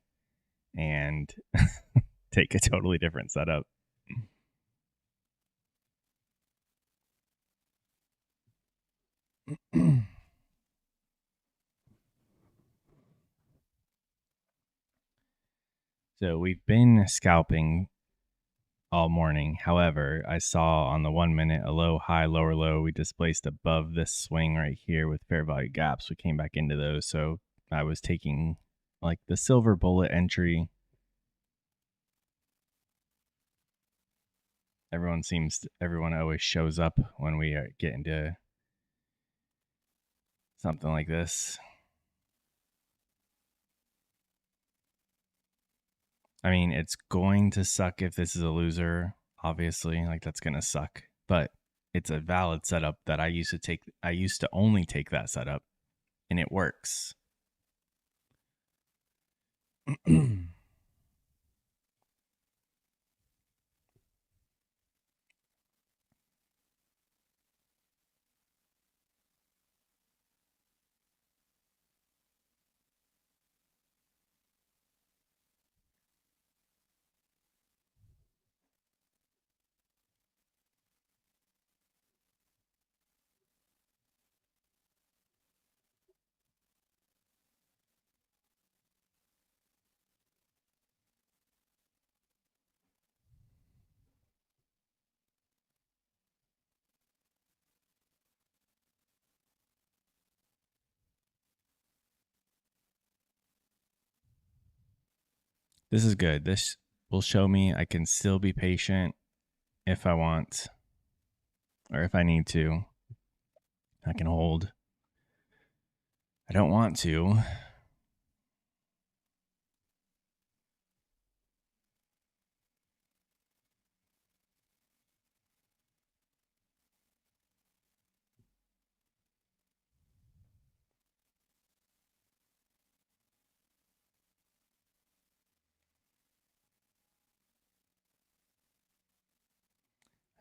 Speaker 1: and take a totally different setup. So we've been scalping all morning. However, I saw on the 1 minute a low, high, lower, low. We displaced above this swing right here with fair value gaps. We came back into those. So I was taking like the silver bullet entry. Everyone always shows up when we get into something like this. I mean, it's going to suck if this is a loser, obviously. Like that's going to suck. But it's a valid setup that I used to only take that setup and it works. This is good. This will show me I can still be patient if I want or if I need to. I can hold. I don't want to.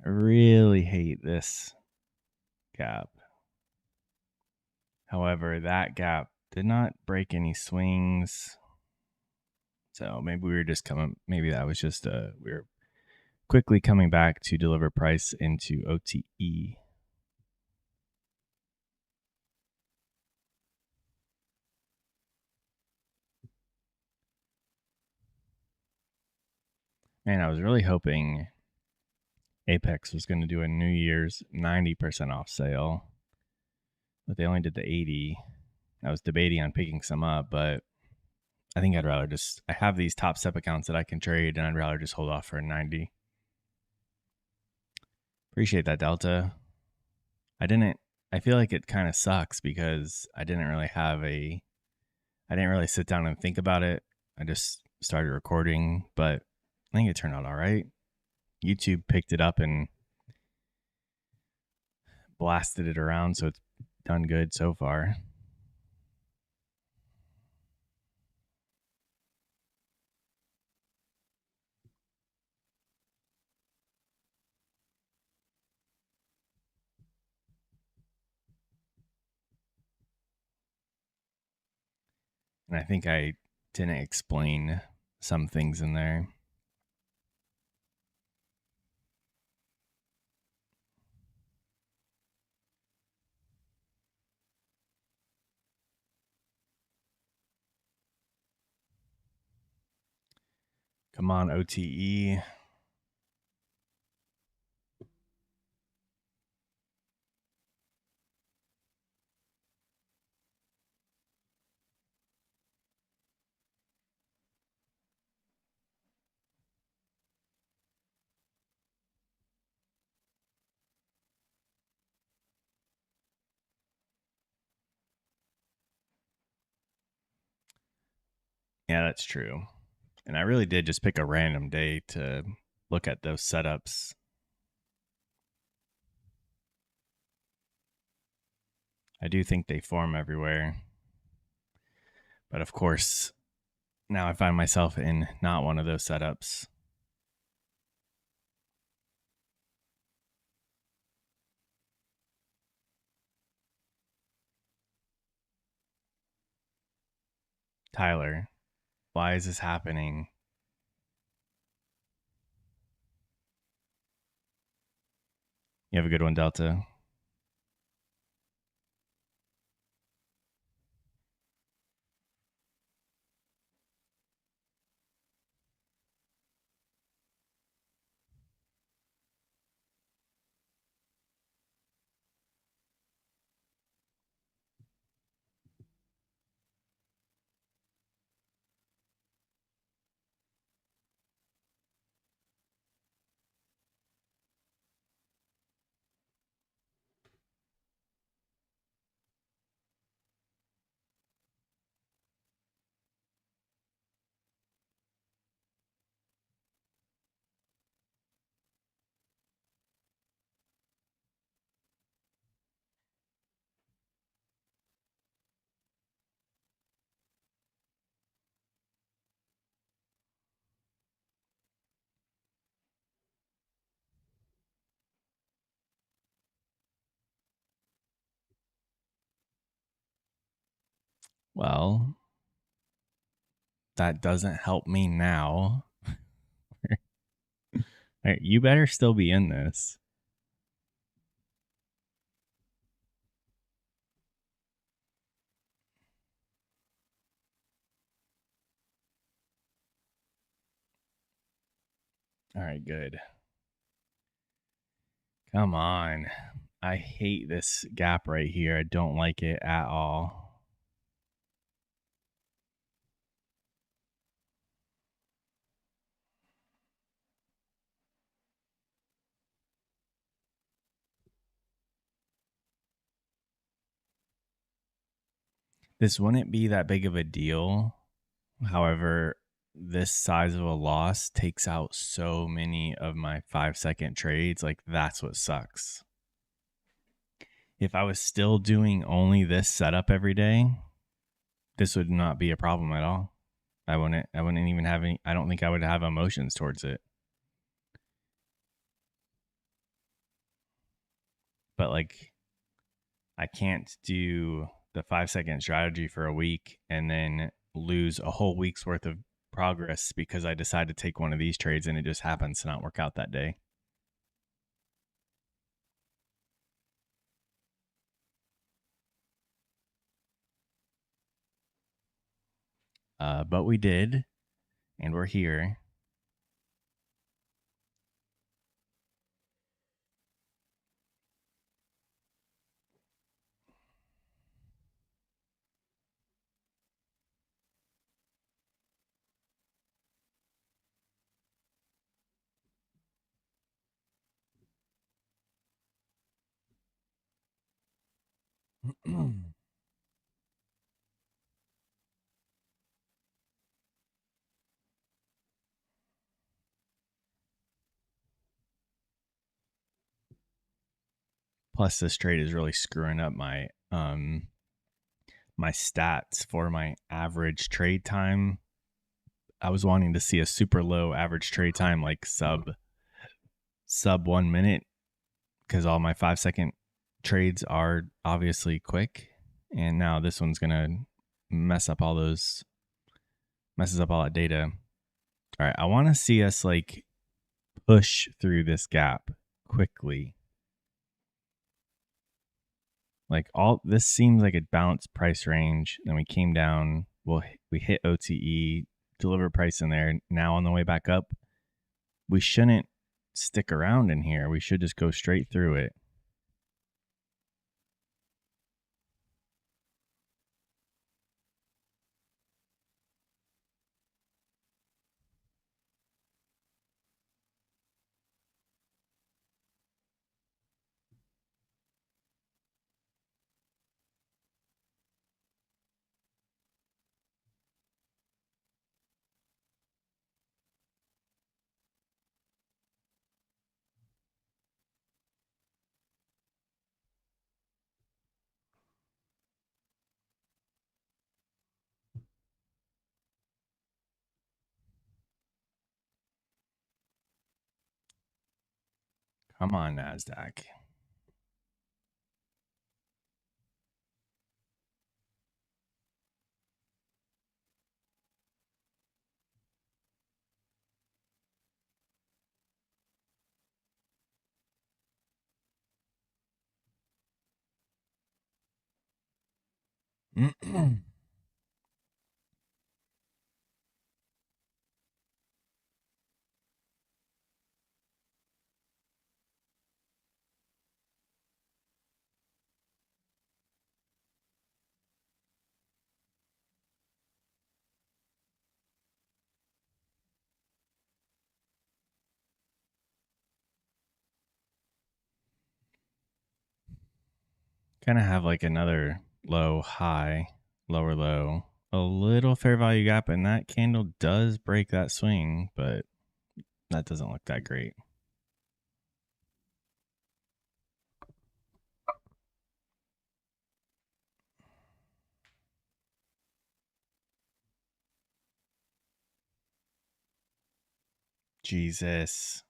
Speaker 1: I really hate this gap. However, that gap did not break any swings. So maybe we were just coming, maybe that was just we were quickly coming back to deliver price into OTE. Man, I was really hoping Apex was going to do a New Year's 90% off sale, but they only did the 80. I was debating on picking some up, but I think I'd rather just, I have these TopStep accounts that I can trade, and I'd rather just hold off for a 90. Appreciate that, Delta. I feel like it kind of sucks because I didn't really sit down and think about it. I just started recording, but I think it turned out all right. YouTube picked it up and blasted it around, so it's done good so far. And I think I didn't explain some things in there. Come on, OTE. Yeah, that's true. And I really did just pick a random day to look at those setups. I do think they form everywhere. But of course, now I find myself in not one of those setups. Tyler, why is this happening? You have a good one, Delta. Well, that doesn't help me now. Right, you better still be in this. All right, good. Come on. I hate this gap right here. I don't like it at all. This wouldn't be that big of a deal. However, this size of a loss takes out so many of my 5-second trades. Like, that's what sucks. If I was still doing only this setup every day, this would not be a problem at all. I wouldn't even have any, I don't think I would have emotions towards it. But like, I can't do the 5-second strategy for a week and then lose a whole week's worth of progress because I decide to take one of these trades and it just happens to not work out that day. But we did, and we're here. Plus, this trade is really screwing up my stats for my average trade time. I was wanting to see a super low average trade time, like sub 1 minute, because all my 5 second trades are obviously quick, and now this one's gonna messes up all that data. All right, I want to see us like push through this gap quickly. Like all this seems like a balanced price range. Then we came down. Well, we hit OTE, deliver price in there. Now on the way back up, we shouldn't stick around in here. We should just go straight through it. Come on, Nasdaq. Kind of have like another low, high, lower, low, a little fair value gap, and that candle does break that swing, but that doesn't look that great. Jesus.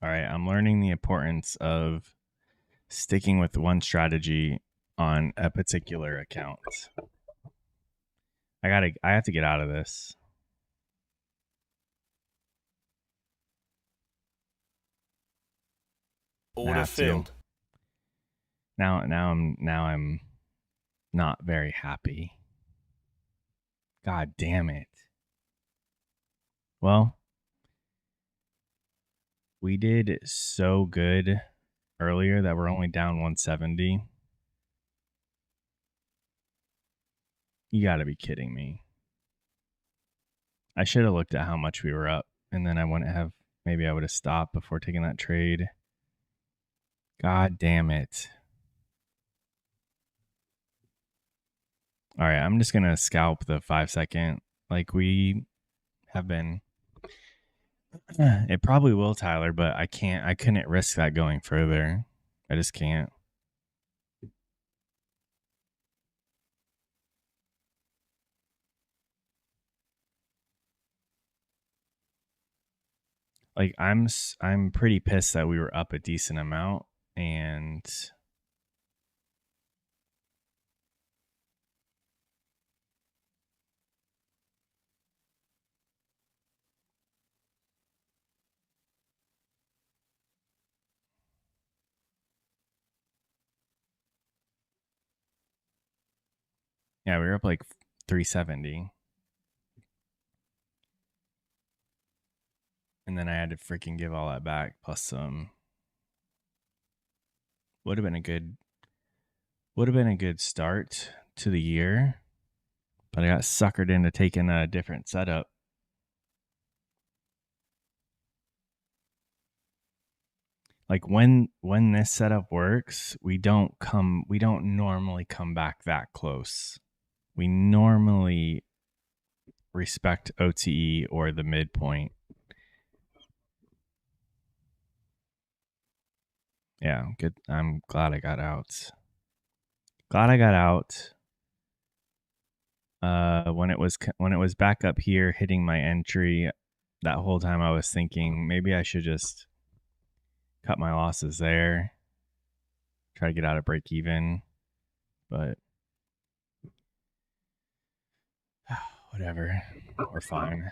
Speaker 1: All right, I'm learning the importance of sticking with one strategy on a particular account. I have to get out of this. I
Speaker 2: Order
Speaker 1: have to.
Speaker 2: filled.
Speaker 1: Now I'm not very happy. God damn it. Well, we did so good earlier that we're only down 170. You got to be kidding me. I should have looked at how much we were up, and then I wouldn't have. Maybe I would have stopped before taking that trade. God damn it. All right, I'm just going to scalp the 5 second like we have been. It probably will, Tyler, but I can't. I couldn't risk that going further. I just can't. Like I'm pretty pissed that we were up a decent amount, and yeah, we were up like 370. And then I had to freaking give all that back plus some. Would have been a good Would have been a good start to the year, but I got suckered into taking a different setup. Like when this setup works, we don't normally come back that close. We normally respect OTE or the midpoint. Yeah, good. I'm glad I got out. When it was back up here hitting my entry, that whole time I was thinking maybe I should just cut my losses there, try to get out of break even, but whatever, we're fine.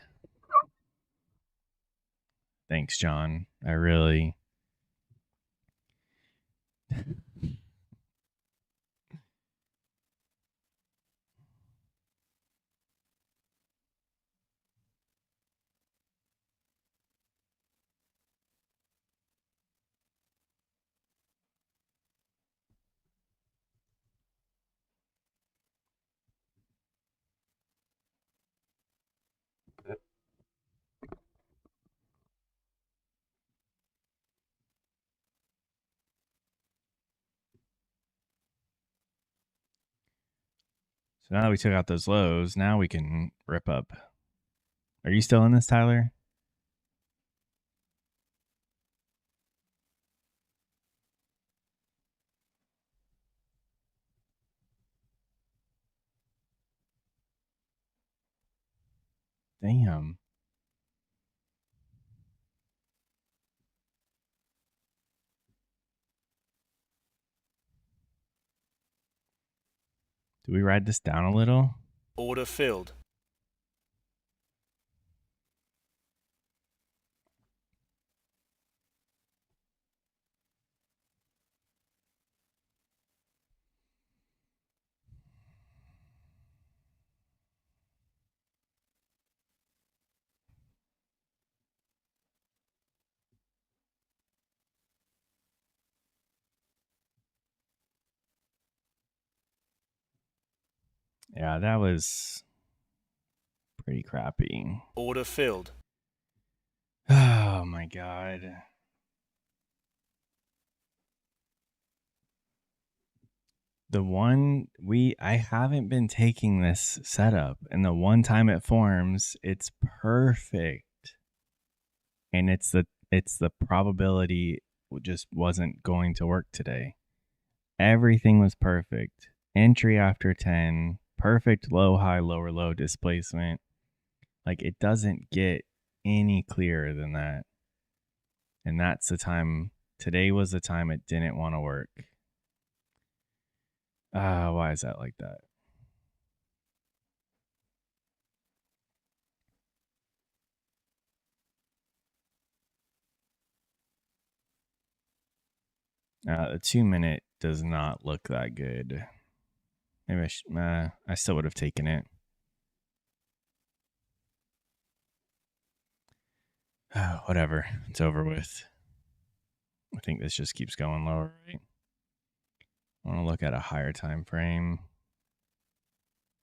Speaker 1: Thanks, John. I really. So now that we took out those lows, now we can rip up. Are you still in this, Tyler? Damn. Do we ride this down a little?
Speaker 2: Order filled.
Speaker 1: Yeah, that was pretty crappy.
Speaker 2: Order filled.
Speaker 1: Oh my god. I haven't been taking this setup, and the one time it forms, it's perfect. And it's the probability just wasn't going to work today. Everything was perfect. Entry after 10, perfect low high lower low displacement. Like it doesn't get any clearer than that. And that's the time. Today was the time it didn't want to work. Why is that like that? The 2-minute does not look that good. Maybe I still would have taken it. Whatever. It's over with. I think this just keeps going lower, right? I want to look at a higher time frame.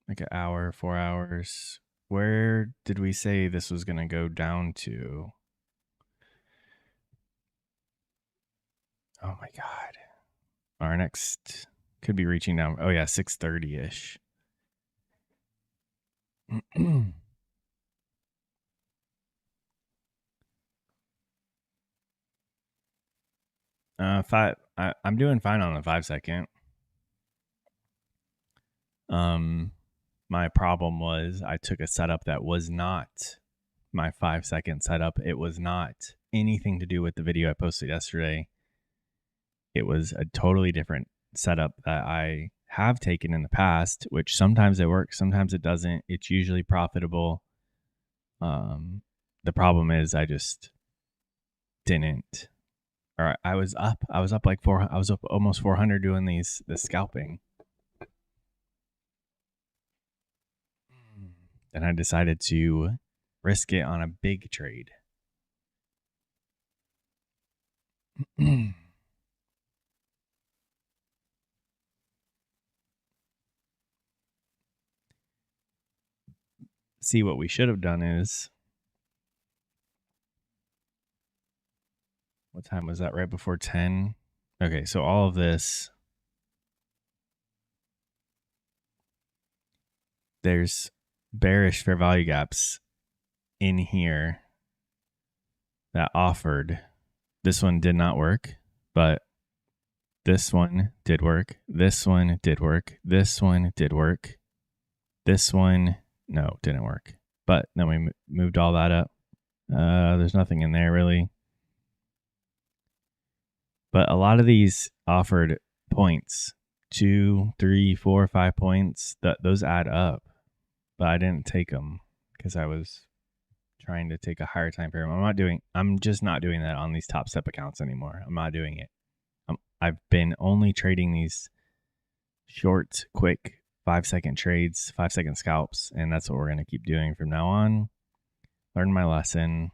Speaker 1: Like an hour, 4 hours. Where did we say this was going to go down to? Oh my god. Our next could be reaching down. Oh yeah, 6:30ish. 5 I'm doing fine on the 5-second. My problem was I took a setup that was not my 5-second setup. It was not anything to do with the video I posted yesterday. It was a totally different setup that I have taken in the past, which sometimes it works, sometimes it doesn't. It's usually profitable. The problem is I just didn't. Or I was up like I was up almost 400 doing the scalping. Then I decided to risk it on a big trade. see, what we should have done is, what time was that? Right before 10? Okay, so all of this, there's bearish fair value gaps in here that offered. This one did not work, but this one did work. This one did work. This one did work. This one, no, didn't work. But then we moved all that up. There's nothing in there really. But a lot of these offered points, 2, 3, 4, 5 points. Those add up. But I didn't take them because I was trying to take a higher time frame. I'm just not doing that on these TopStep accounts anymore. I'm not doing it. I've been only trading these short, quick 5-second trades, 5-second scalps, and that's what we're going to keep doing from now on. Learn my lesson.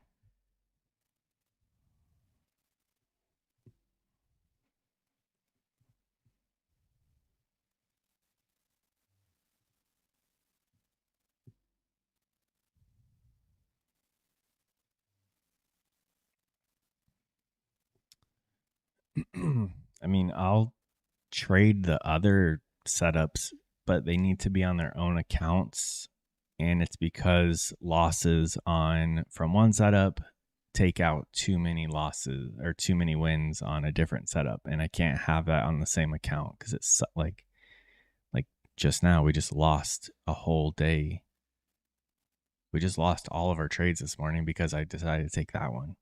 Speaker 1: I mean, I'll trade the other setups, but they need to be on their own accounts. And it's because losses on from one setup take out too many losses or too many wins on a different setup. And I can't have that on the same account because it's like just now we just lost a whole day. We just lost all of our trades this morning because I decided to take that one.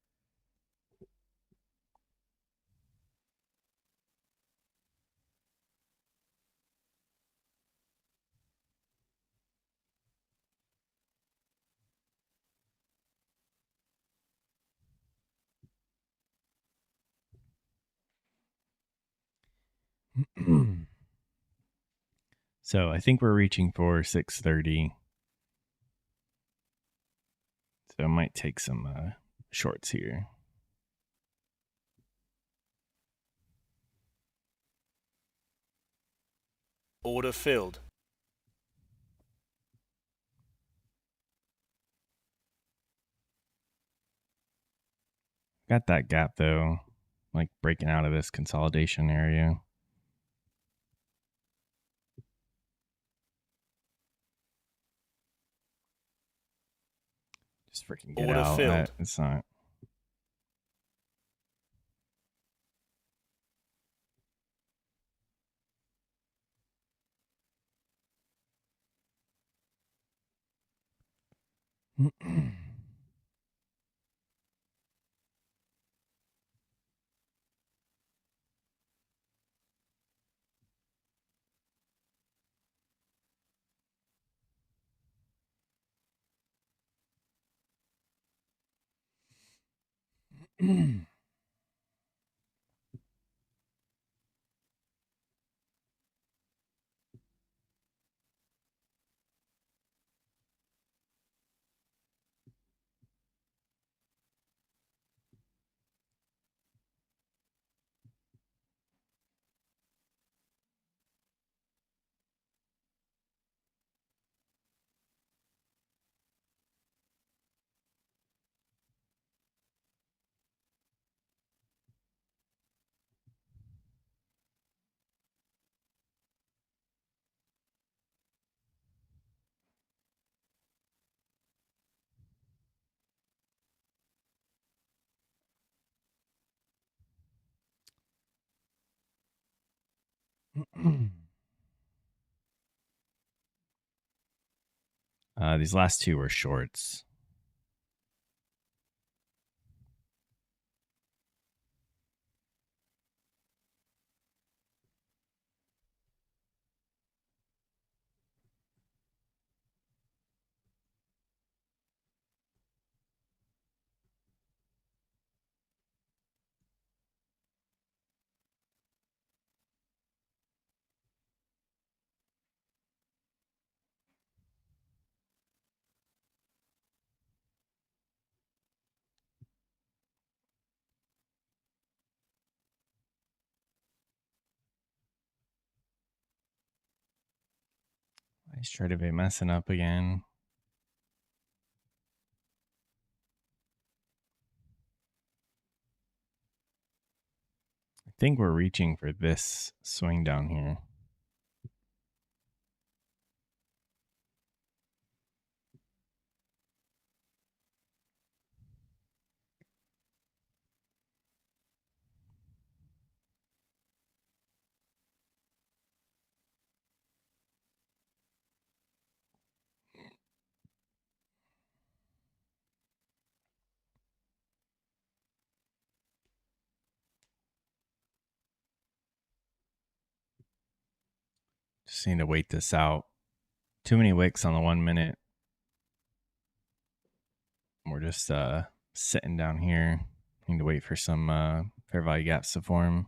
Speaker 1: So I think we're reaching for 6:30. So I might take some shorts here.
Speaker 2: Order filled.
Speaker 1: Got that gap though, like breaking out of this consolidation area. Just freaking get
Speaker 2: Order
Speaker 1: out.
Speaker 2: filled.
Speaker 1: It's not. These last two were shorts. Nice trade of it messing up again. think we're reaching for this swing down here. Just need to wait this out. Too many wicks on the 1 minute. We're just sitting down here. Need to wait for some fair value gaps to form.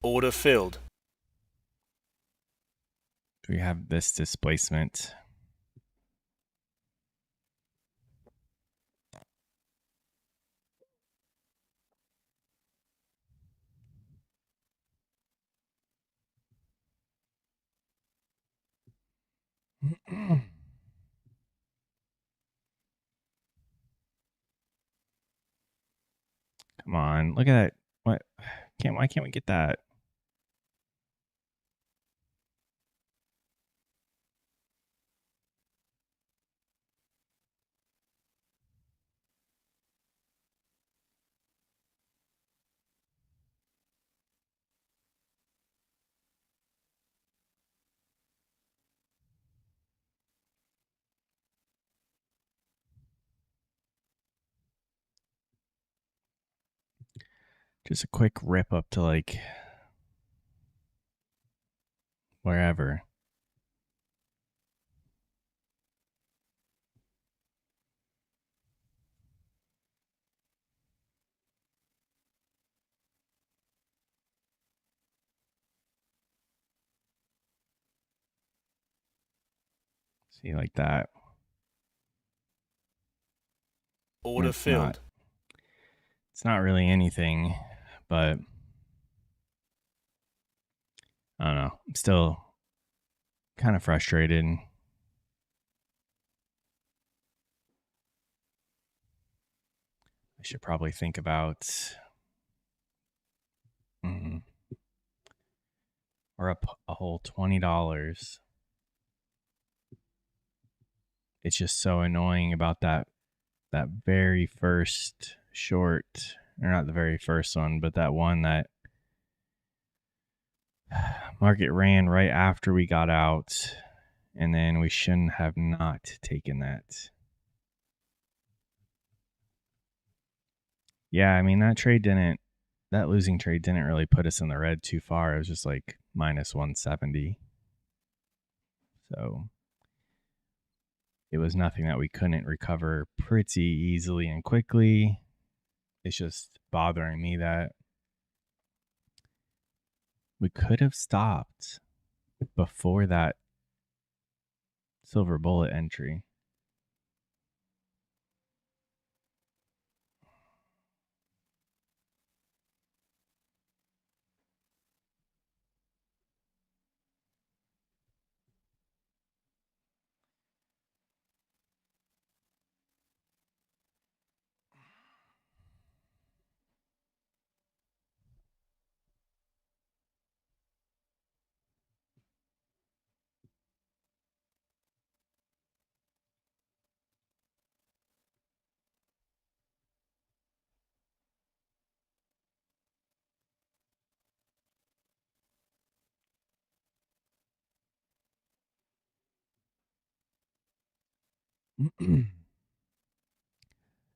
Speaker 2: Order filled.
Speaker 1: We have this displacement. Come on, look at that. What? Why can't we get that? Just a quick rip up to like wherever. See, like that.
Speaker 2: Order filled.
Speaker 1: It's not really anything, but I don't know. I'm still kind of frustrated. I should probably think about. We're up a whole $20. It's just so annoying about that very first short, or not the very first one, but that one that market ran right after we got out, and then we shouldn't have not taken that. Yeah, I mean that losing trade didn't really put us in the red too far. It was just like minus 170. So it was nothing that we couldn't recover pretty easily and quickly. It's just bothering me that we could have stopped before that silver bullet entry.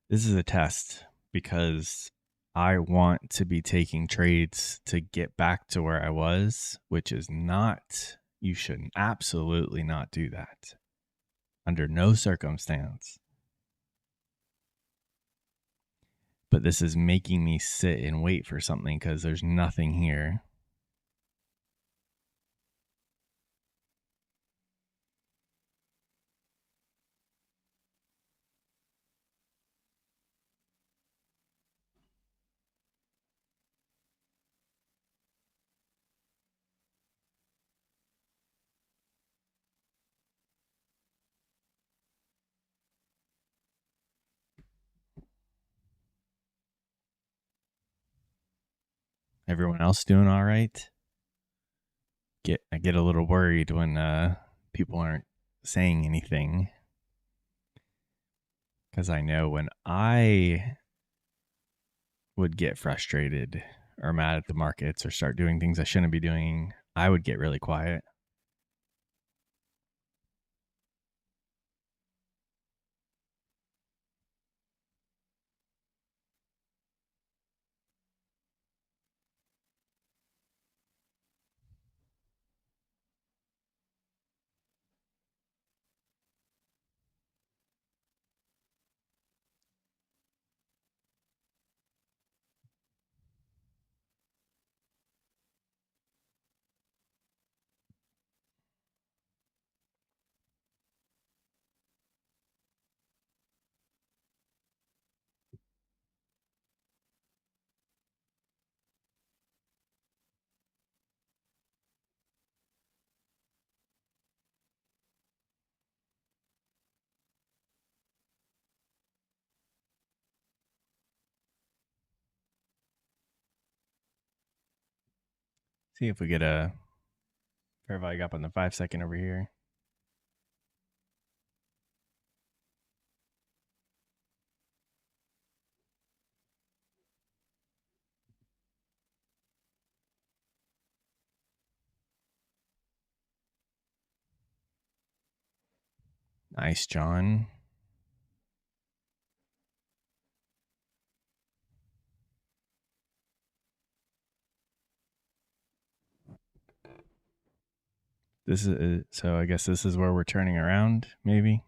Speaker 1: This is a test because I want to be taking trades to get back to where I was, which is not, you should absolutely not do that under no circumstance. But this is making me sit and wait for something because there's nothing here. Everyone else doing all right? I get a little worried when people aren't saying anything, because I know when I would get frustrated or mad at the markets or start doing things I shouldn't be doing, I would get really quiet. See if we get a fair value gap on the 5-second over here. Nice, John. This is so. I guess this is where we're turning around, maybe.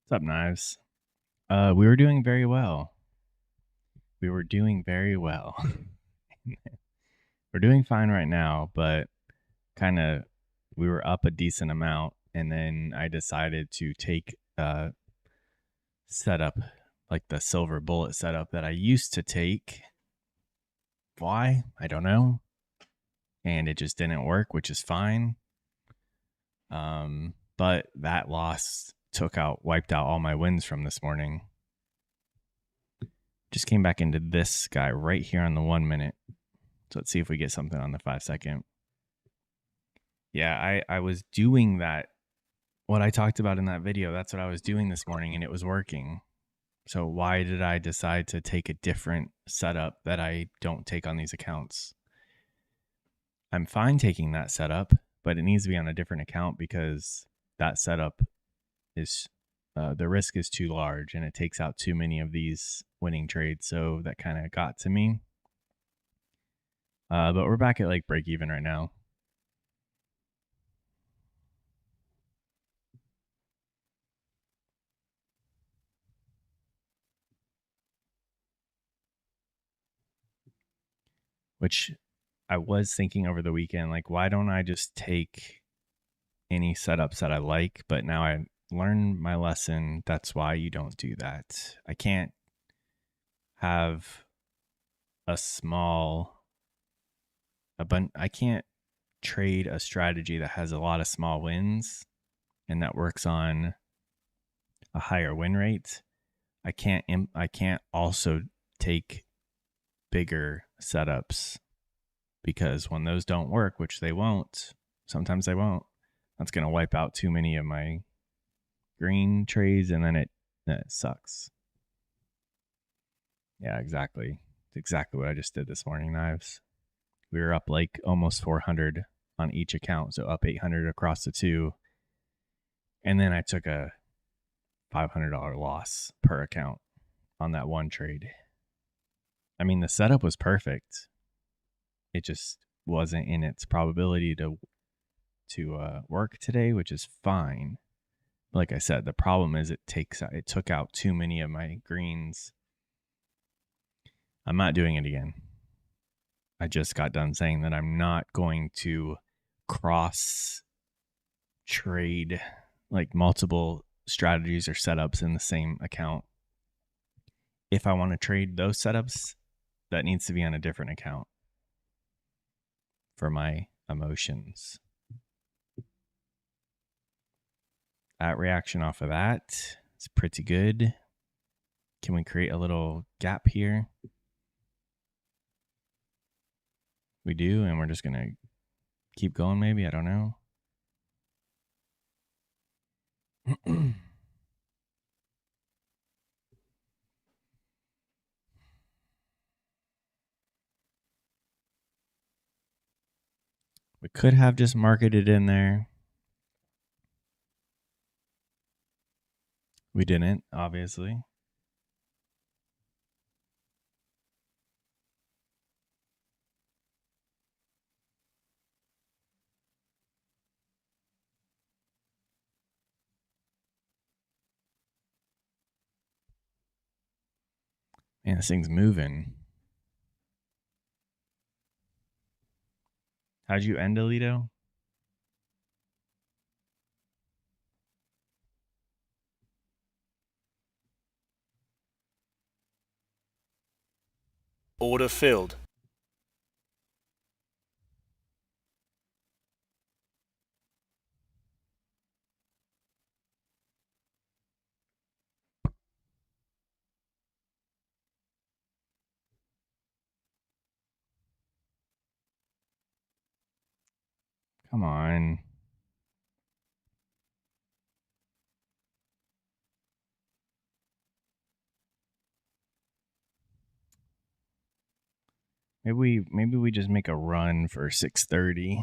Speaker 1: What's up, Knives? We were doing very well. We were doing very well. We're doing fine right now, but kind of we were up a decent amount, and then I decided to take setup, like the silver bullet setup that I used to take. Why? I don't know. And it just didn't work, which is fine. But that loss wiped out all my wins from this morning. Just came back into this guy right here on the 1 minute. So let's see if we get something on the 5-second. Yeah, I was doing that. What I talked about in that video, that's what I was doing this morning, and it was working. So why did I decide to take a different setup that I don't take on these accounts? I'm fine taking that setup, but it needs to be on a different account because that setup is the risk is too large and it takes out too many of these winning trades. So that kind of got to me. But we're back at like break even right now. Which I was thinking over the weekend, like, why don't I just take any setups that I like? But now I learned my lesson. That's why you don't do that. I can't have I can't trade a strategy that has a lot of small wins and that works on a higher win rate. I can't also take bigger setups, because when those don't work, which they won't, sometimes they won't, that's going to wipe out too many of my green trades, and then it sucks. Yeah, exactly. It's exactly what I just did this morning, Knives. We were up like almost 400 on each account, so up 800 across the two. And then I took a $500 loss per account on that one trade. I mean, the setup was perfect. It just wasn't in its probability to work today, which is fine. Like I said, the problem is it took out too many of my greens. I'm not doing it again. I just got done saying that I'm not going to cross trade like multiple strategies or setups in the same account. If I want to trade those setups, that needs to be on a different account for my emotions. That reaction off of that is pretty good. Can we create a little gap here? We do, and we're just going to keep going maybe. I don't know. We could have just marketed in there. We didn't, obviously. Man, this thing's moving. How'd you end, Alito?
Speaker 2: Order filled.
Speaker 1: Come on. Maybe we just make a run for 630.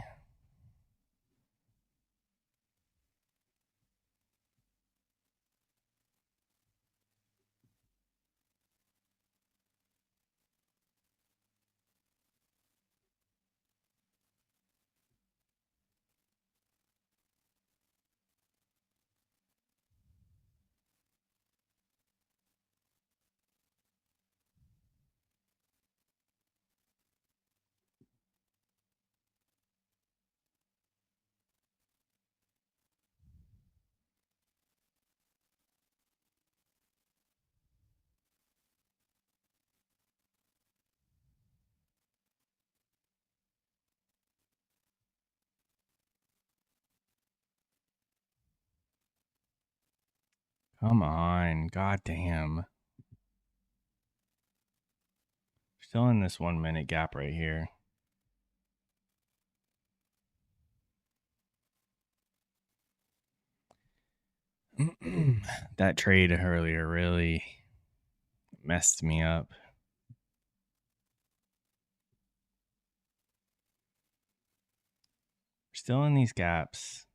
Speaker 1: Come on. God damn. Still in this 1 minute gap right here. That trade earlier really messed me up. We're still in these gaps.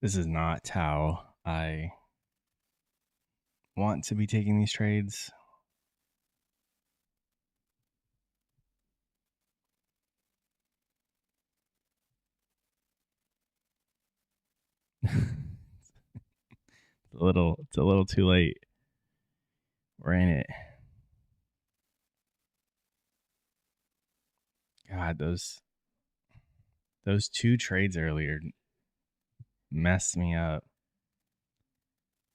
Speaker 1: This is not how I want to be taking these trades. It's a little too late. We're in it. God, those two trades earlier messed me up.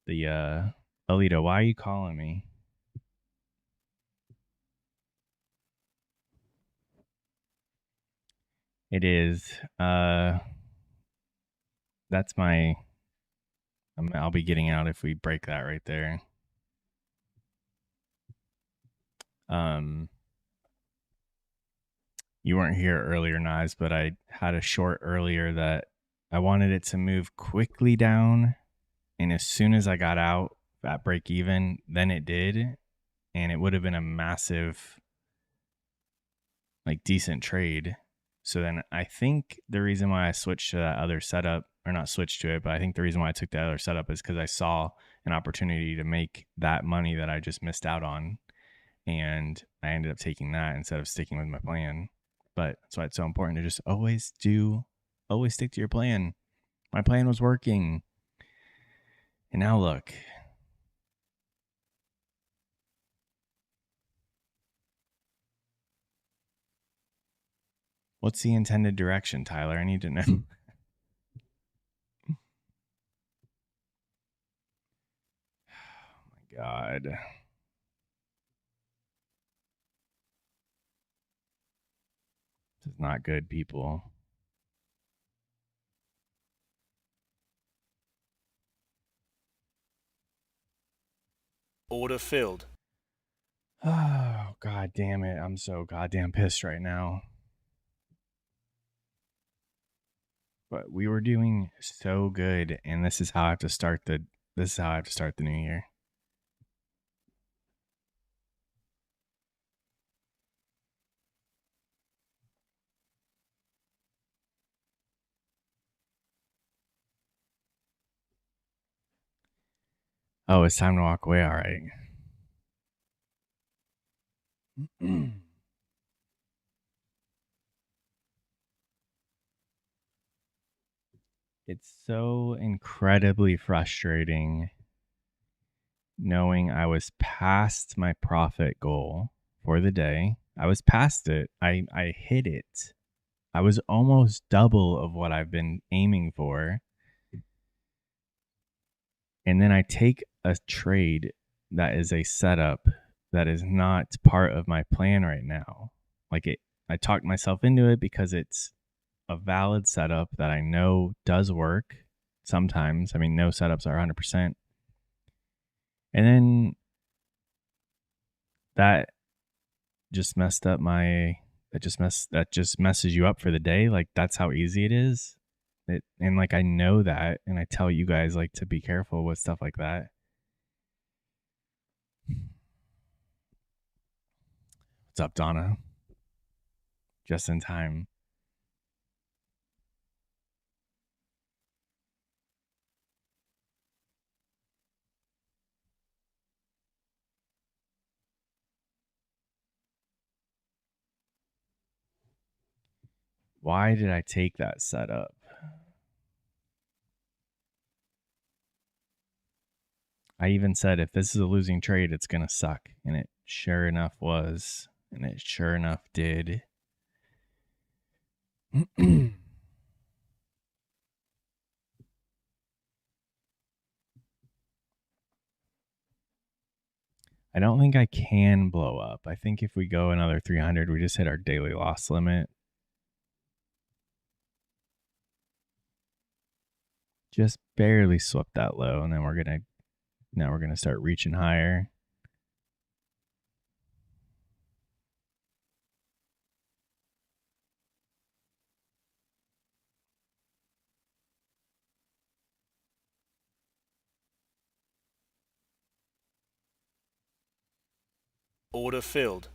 Speaker 1: The Alito, why are you calling me? It is that's my I'll be getting out if we break that right there. You weren't here earlier, Nas, but I had a short earlier that I wanted it to move quickly down, and as soon as I got out at break even, then it did, and it would have been a massive, like, decent trade. So then I think the reason why I switched to that other setup, or not switched to it, but I think the reason why I took that other setup is because I saw an opportunity to make that money that I just missed out on, and I ended up taking that instead of sticking with my plan. But that's why it's so important to just always stick to your plan. My plan was working. And now look. What's the intended direction, Tyler? I need to know. Oh my God. This is not good, people.
Speaker 2: Order filled.
Speaker 1: Oh, God damn it. I'm so goddamn pissed right now. But we were doing so good, and this is how I have to start the new year. Oh, it's time to walk away. All right. It's so incredibly frustrating knowing I was past my profit goal for the day. I was past it. I hit it. I was almost double of what I've been aiming for. And then I take a trade that is a setup that is not part of my plan right now. I talked myself into it because it's a valid setup that I know does work sometimes. I mean, no setups are 100%. And then that just messed up my that just messes you up for the day. Like, that's how easy it is. And like, I know that, and I tell you guys, like, to be careful with stuff like that. What's up, Donna? Just in time. Why did I take that setup? I even said, if this is a losing trade, it's going to suck. And it sure enough was. And it sure enough did. I don't think I can blow up. I think if we go another 300, we just hit our daily loss limit. Just barely swept that low, and then we're gonna start reaching higher.
Speaker 2: Order filled.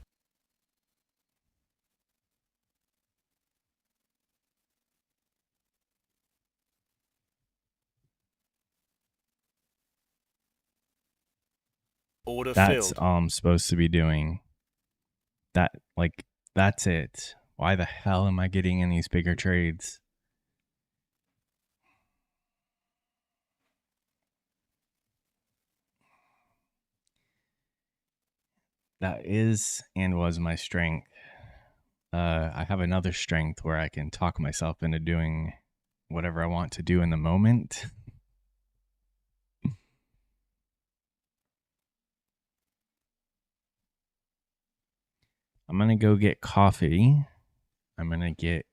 Speaker 2: Order
Speaker 1: That's
Speaker 2: filled.
Speaker 1: all I'm supposed to be doing. That, like, that's it. Why the hell am I getting in these bigger trades? That is and was my strength. I have another strength where I can talk myself into doing whatever I want to do in the moment. I'm going to go get coffee. I'm going to get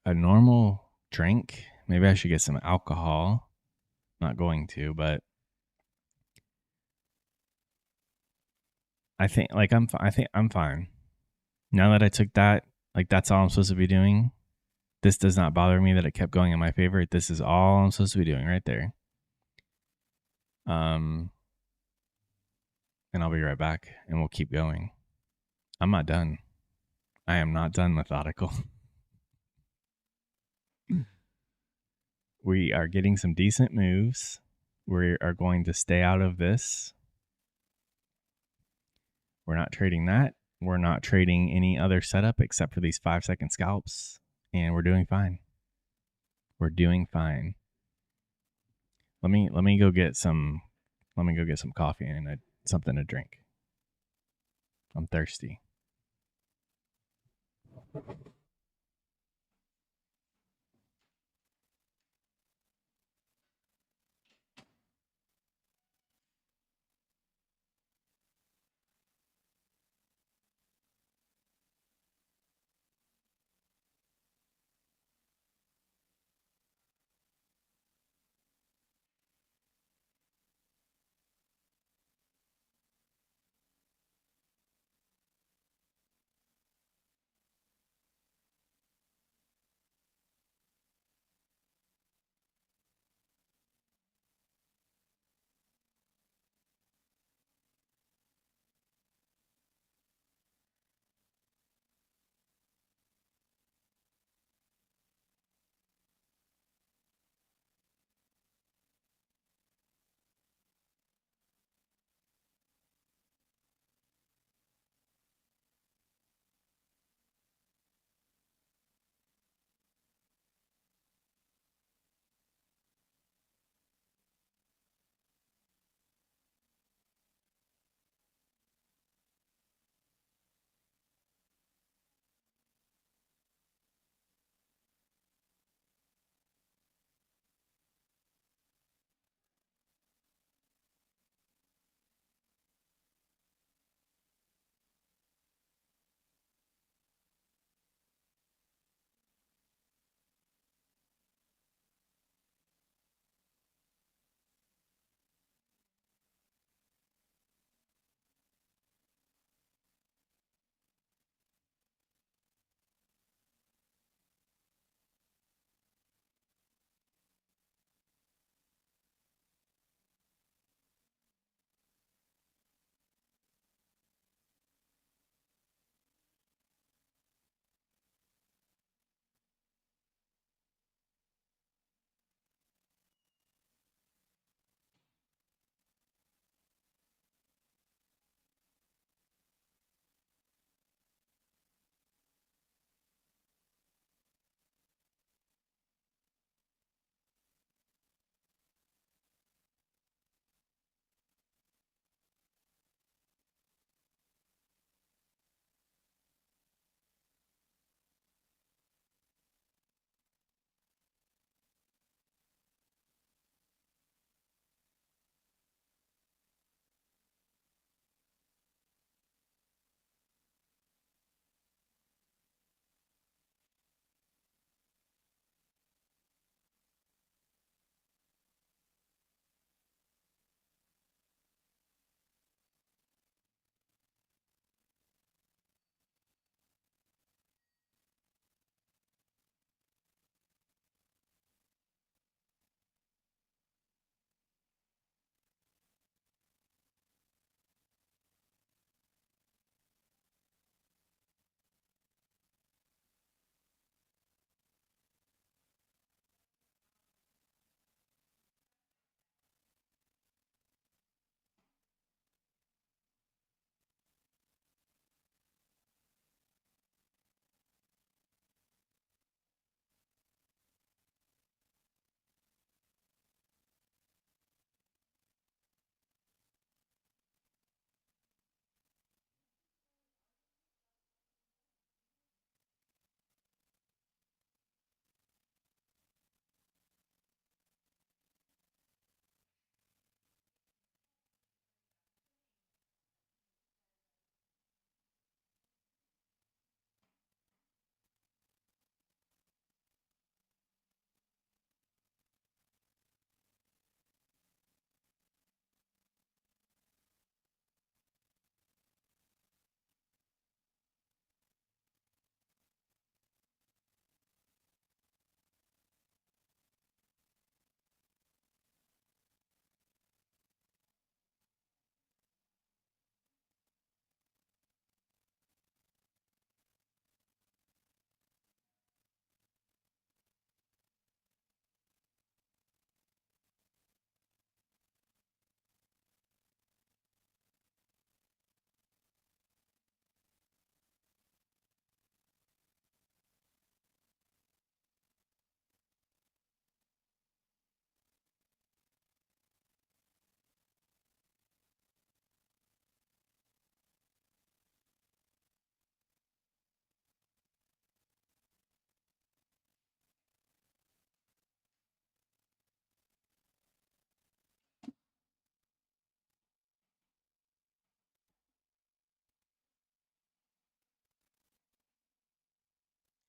Speaker 1: a normal drink. Maybe I should get some alcohol. Not going to, but I think like I think I'm fine. Now that I took that, like that's all I'm supposed to be doing. This does not bother me that it kept going in my favor. This is all I'm supposed to be doing right there. Um and I'll be right back and we'll keep going. I'm not done. I am not done methodical. We are getting some decent moves. We are going to stay out of this. We're not trading that. We're not trading any other setup except for these 5-second scalps. And we're doing fine. We're doing fine. Let me go get some coffee and something to drink. I'm thirsty.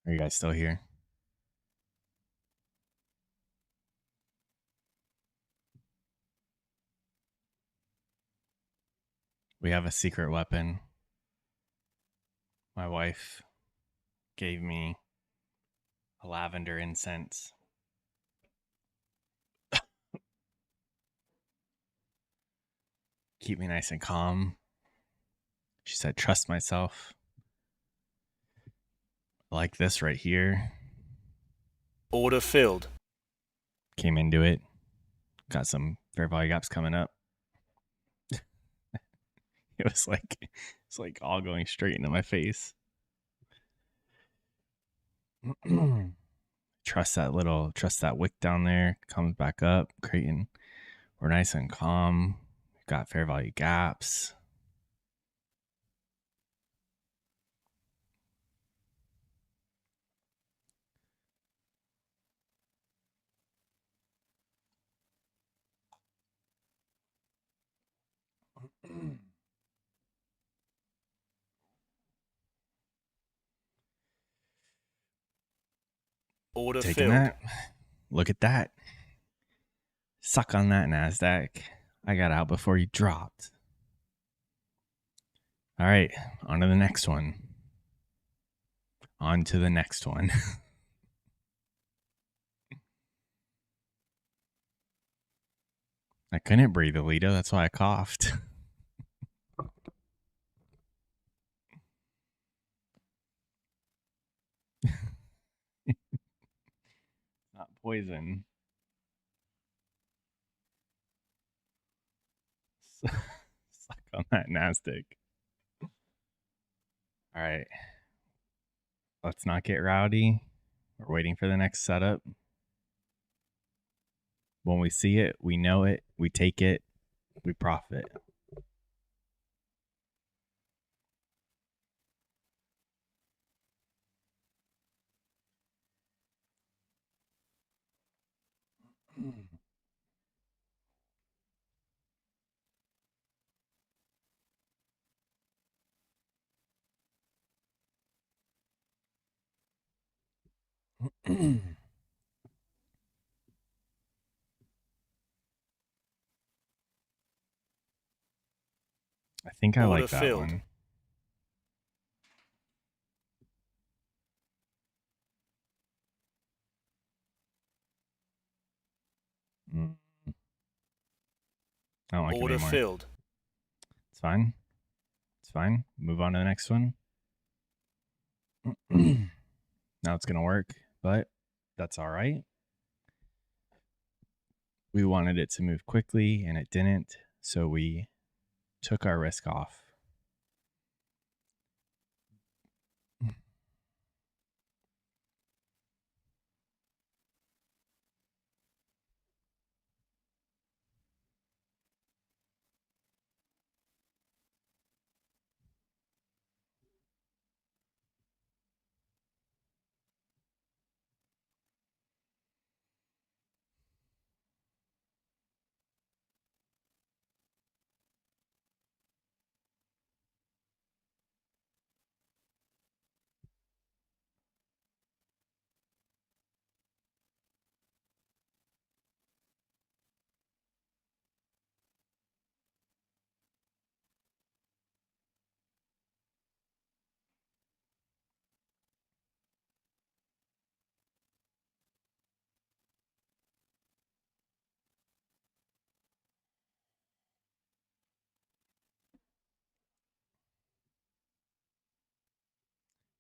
Speaker 1: Are you guys still here? We have a secret weapon. My wife gave me a lavender incense. Keep me nice and calm. She said, trust myself. Like this right here.
Speaker 2: Order filled.
Speaker 1: Came into it. Got some fair value gaps coming up. It's like all going straight into my face. Trust that wick down there. Comes back up, creating. We're nice and calm. We've got fair value gaps.
Speaker 2: Order
Speaker 1: Taking
Speaker 2: filled.
Speaker 1: that. Look at that. Suck on that, Nasdaq. I got out before you dropped. All right, on to the next one. On to the next one. I couldn't breathe, Alito. That's why I coughed. Not poison. Suck on that, Nasdaq. All right. Let's not get rowdy. We're waiting for the next setup. When we see it, we know it, we take it, we profit. I think I
Speaker 2: Order
Speaker 1: like that
Speaker 2: filled.
Speaker 1: one. Mm, I don't like it
Speaker 2: Order
Speaker 1: anymore.
Speaker 2: filled.
Speaker 1: It's fine. It's fine. Move on to the next one. Now it's going to work, but that's all right. We wanted it to move quickly and it didn't, so we took our risk off.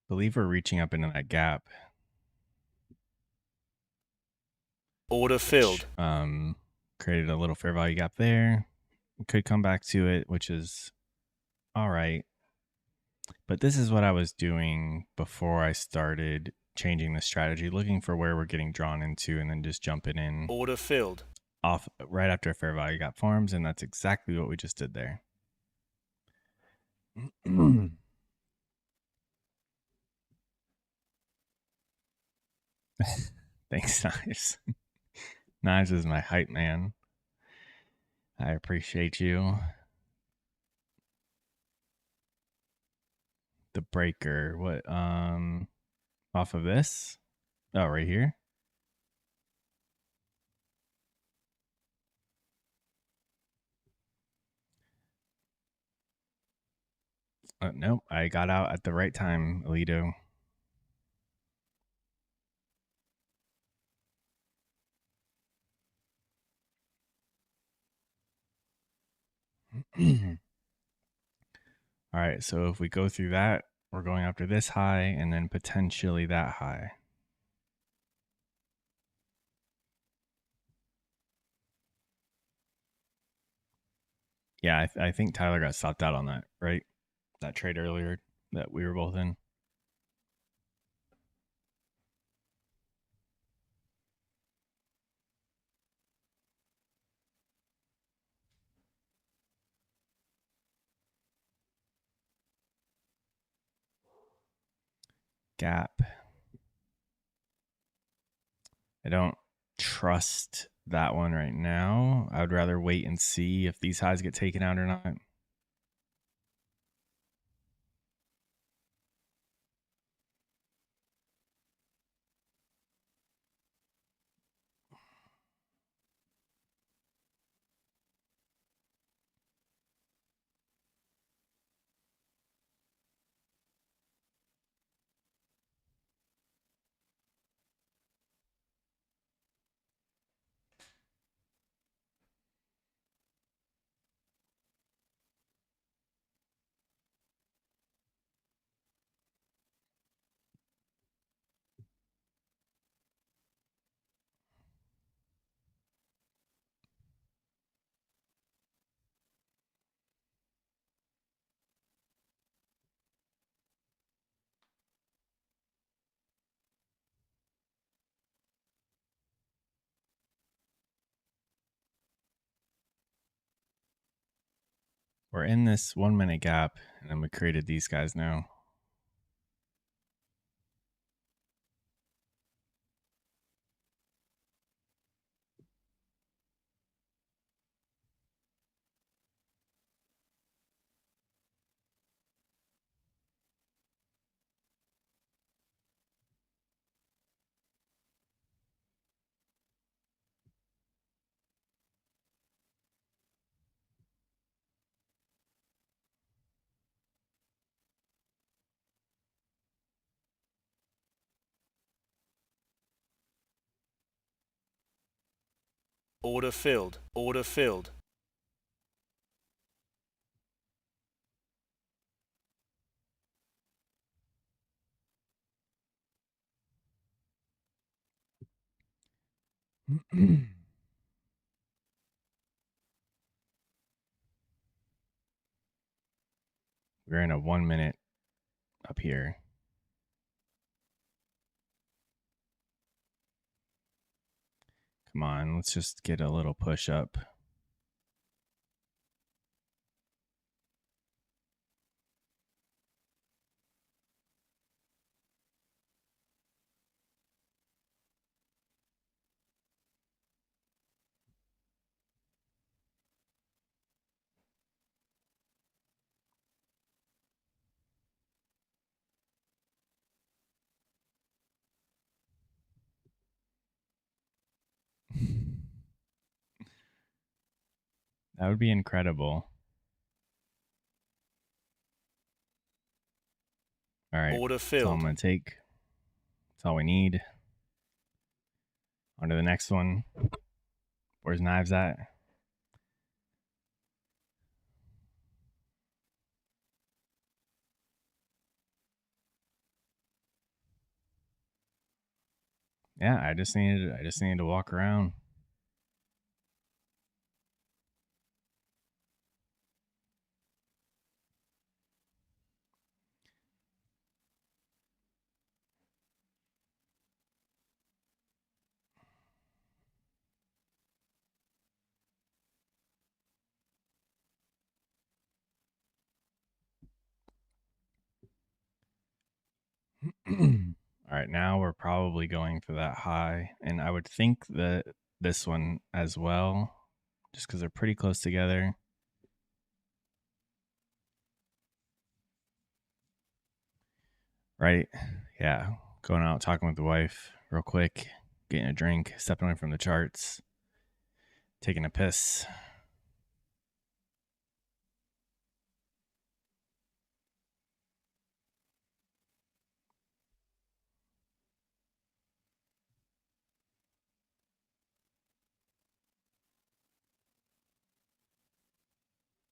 Speaker 1: Believe we're reaching up into that gap,
Speaker 2: Order
Speaker 1: which
Speaker 2: filled.
Speaker 1: created a little fair value gap there. We could come back to it, which is all right. But this is what I was doing before I started changing the strategy, looking for where we're getting drawn into and then just jumping in
Speaker 2: Order filled.
Speaker 1: off right after a fair value gap forms. And that's exactly what we just did there. Thanks, Knives. Knives is my hype man. I appreciate you. The breaker. What off of this. Oh, right here. Nope, I got out at the right time, Alito. All right, so if we go through that, we're going after this high and then potentially that high. Yeah, I think Tyler got stopped out on that, right? That trade earlier that we were both in. Gap. I don't trust that one right now. I would rather wait and see if these highs get taken out or not. We're in this 1 minute gap, and then we created these guys now.
Speaker 2: Order filled. Order filled.
Speaker 1: We're in a 1 minute up here. Come on, let's just get a little push up. That would be incredible. All right,
Speaker 2: Order
Speaker 1: that's all I'm
Speaker 2: filled.
Speaker 1: going to take. That's all we need. On to the next one. Where's Knives at? Yeah, I just needed to walk around. All right, now we're probably going for that high, and I would think that this one as well, just because they're pretty close together. Right? Yeah. Going out, talking with the wife real quick, getting a drink, stepping away from the charts, taking a piss.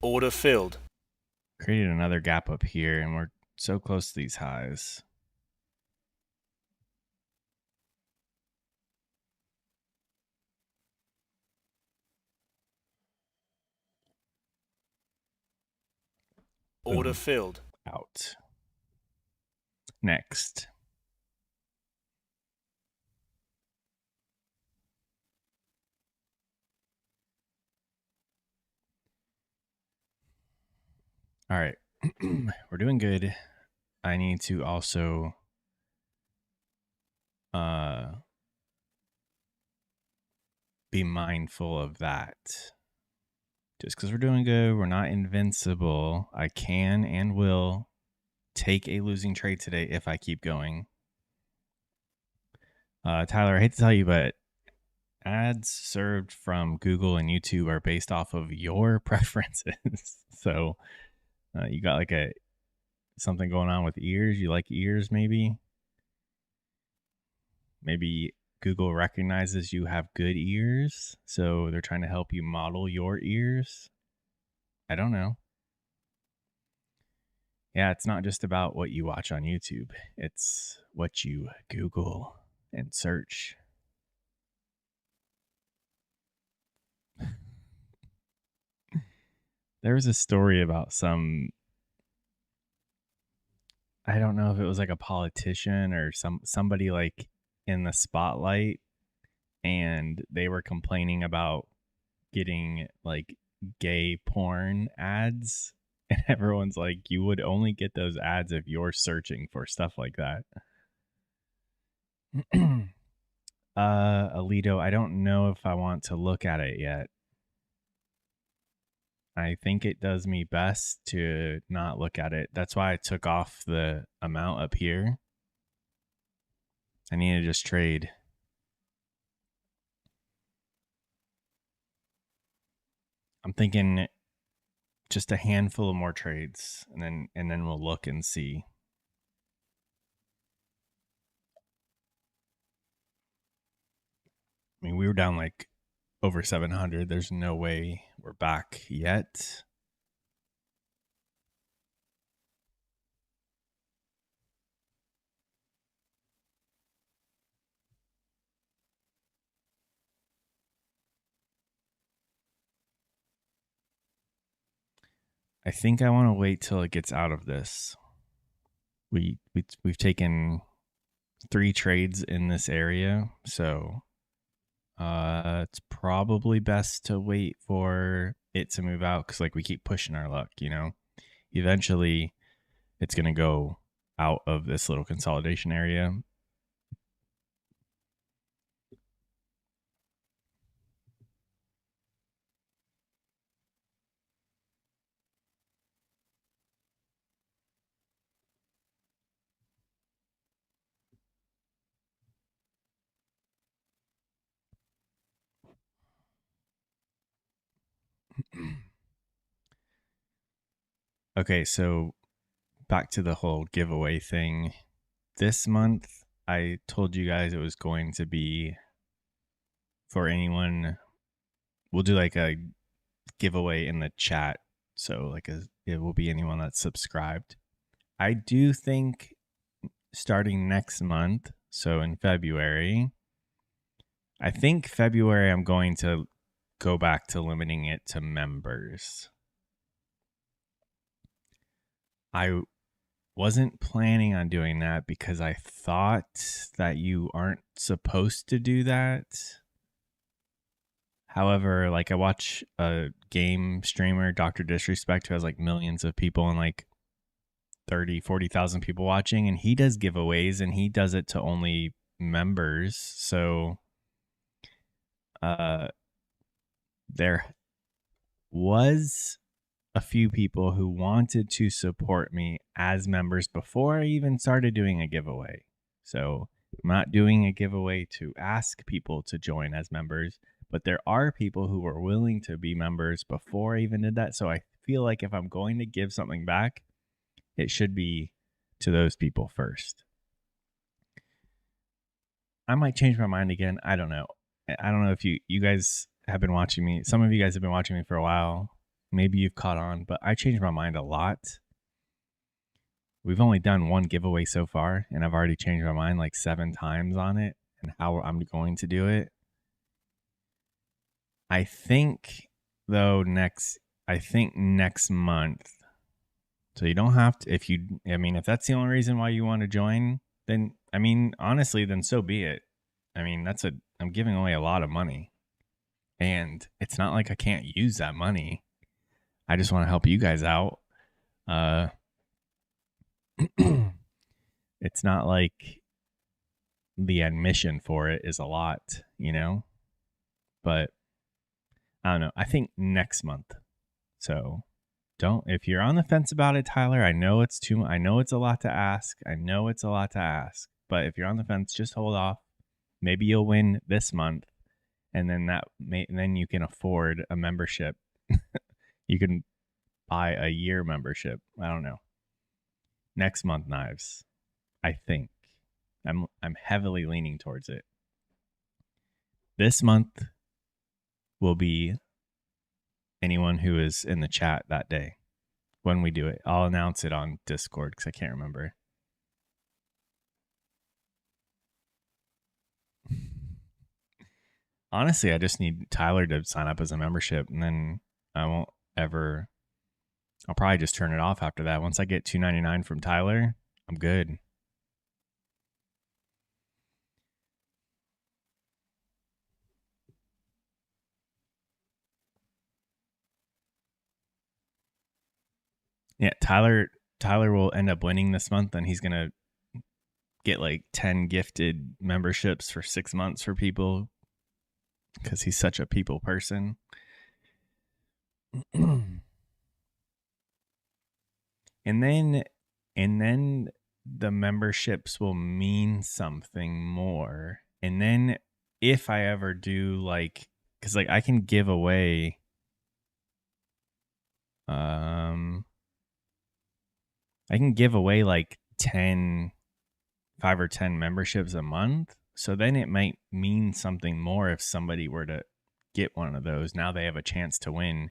Speaker 2: Order filled.
Speaker 1: Created another gap up here, and we're so close to these highs.
Speaker 2: Order
Speaker 1: Boom.
Speaker 2: filled.
Speaker 1: Out. Next. All right. We're doing good. I need to also be mindful of that. Just because we're doing good, we're not invincible. I can and will take a losing trade today if I keep going. Tyler, I hate to tell you, but ads served from Google and YouTube are based off of your preferences. So you got like something going on with ears. You like ears, maybe? Maybe Google recognizes you have good ears, so they're trying to help you model your ears. I don't know. Yeah, it's not just about what you watch on YouTube. It's what you Google and search. There was a story about I don't know if it was like a politician or somebody like in the spotlight, and they were complaining about getting like gay porn ads, and everyone's like, you would only get those ads if you're searching for stuff like that. Alito, I don't know if I want to look at it yet. I think it does me best to not look at it. That's why I took off the amount up here. I need to just trade. I'm thinking just a handful of more trades, and then we'll look and see. I mean, we were down like over 700. There's no way we're back yet. I think I want to wait till it gets out of this. We've taken 3 trades in this area, so it's probably best to wait for it to move out, because like we keep pushing our luck, you know. Eventually, it's gonna go out of this little consolidation area. Okay, so back to the whole giveaway thing. This month, I told you guys it was going to be for anyone. We'll do like a giveaway in the chat. So it will be anyone that's subscribed. I do think starting next month, so in February, I think February I'm going to go back to limiting it to members. I wasn't planning on doing that because I thought that you aren't supposed to do that. However, like I watch a game streamer, Dr. Disrespect, who has like millions of people and like 40,000 people watching, and he does giveaways and he does it to only members. So there was a few people who wanted to support me as members before I even started doing a giveaway. So I'm not doing a giveaway to ask people to join as members, but there are people who were willing to be members before I even did that. So I feel like if I'm going to give something back, it should be to those people first. I might change my mind again. I don't know. I don't know if you guys have been watching me. Some of you guys have been watching me for a while. Maybe you've caught on, but I change my mind a lot. We've only done one giveaway so far, and I've already changed my mind like 7 times on it and how I'm going to do it. I think though next month. So you don't have to if that's the only reason why you want to join, then honestly, then so be it. I'm giving away a lot of money. And it's not like I can't use that money. I just want to help you guys out. It's not like the admission for it is a lot, but I don't know. I think next month. So don't, if you're on the fence about it, Tyler, I know it's a lot to ask. But if you're on the fence, just hold off. Maybe you'll win this month. And then you can afford a membership. You can buy a year membership. I don't know. Next month, Knives. I think I'm heavily leaning towards it. This month will be anyone who is in the chat that day when we do it. I'll announce it on Discord because I can't remember. Honestly, I just need Tyler to sign up as a membership, and then I won't ever. I'll probably just turn it off after that. Once I get $2.99 from Tyler, I'm good. Yeah, Tyler will end up winning this month, and he's gonna get like 10 gifted memberships for 6 months for people because he's such a people person. and then the memberships will mean something more. And then if I ever do cuz I can give away I can give away like 10 5 or 10 memberships a month. So then it might mean something more if somebody were to get one of those. Now they have a chance to win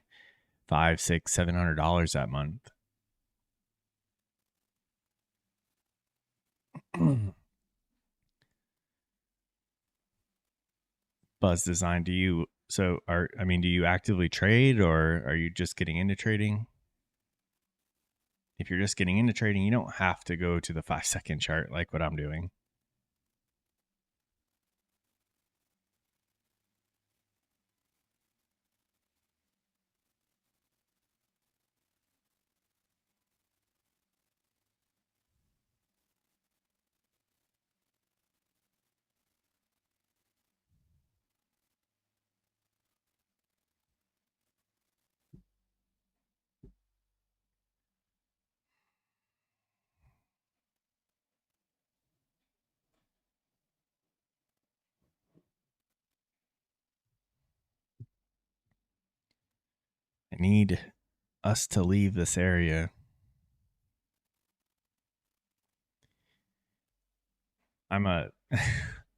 Speaker 1: $500, $600, $700 that month. Buzz Design, do you actively trade, or are you just getting into trading? If you're just getting into trading, you don't have to go to the 5-second chart like what I'm doing. I need us to leave this area. I'm a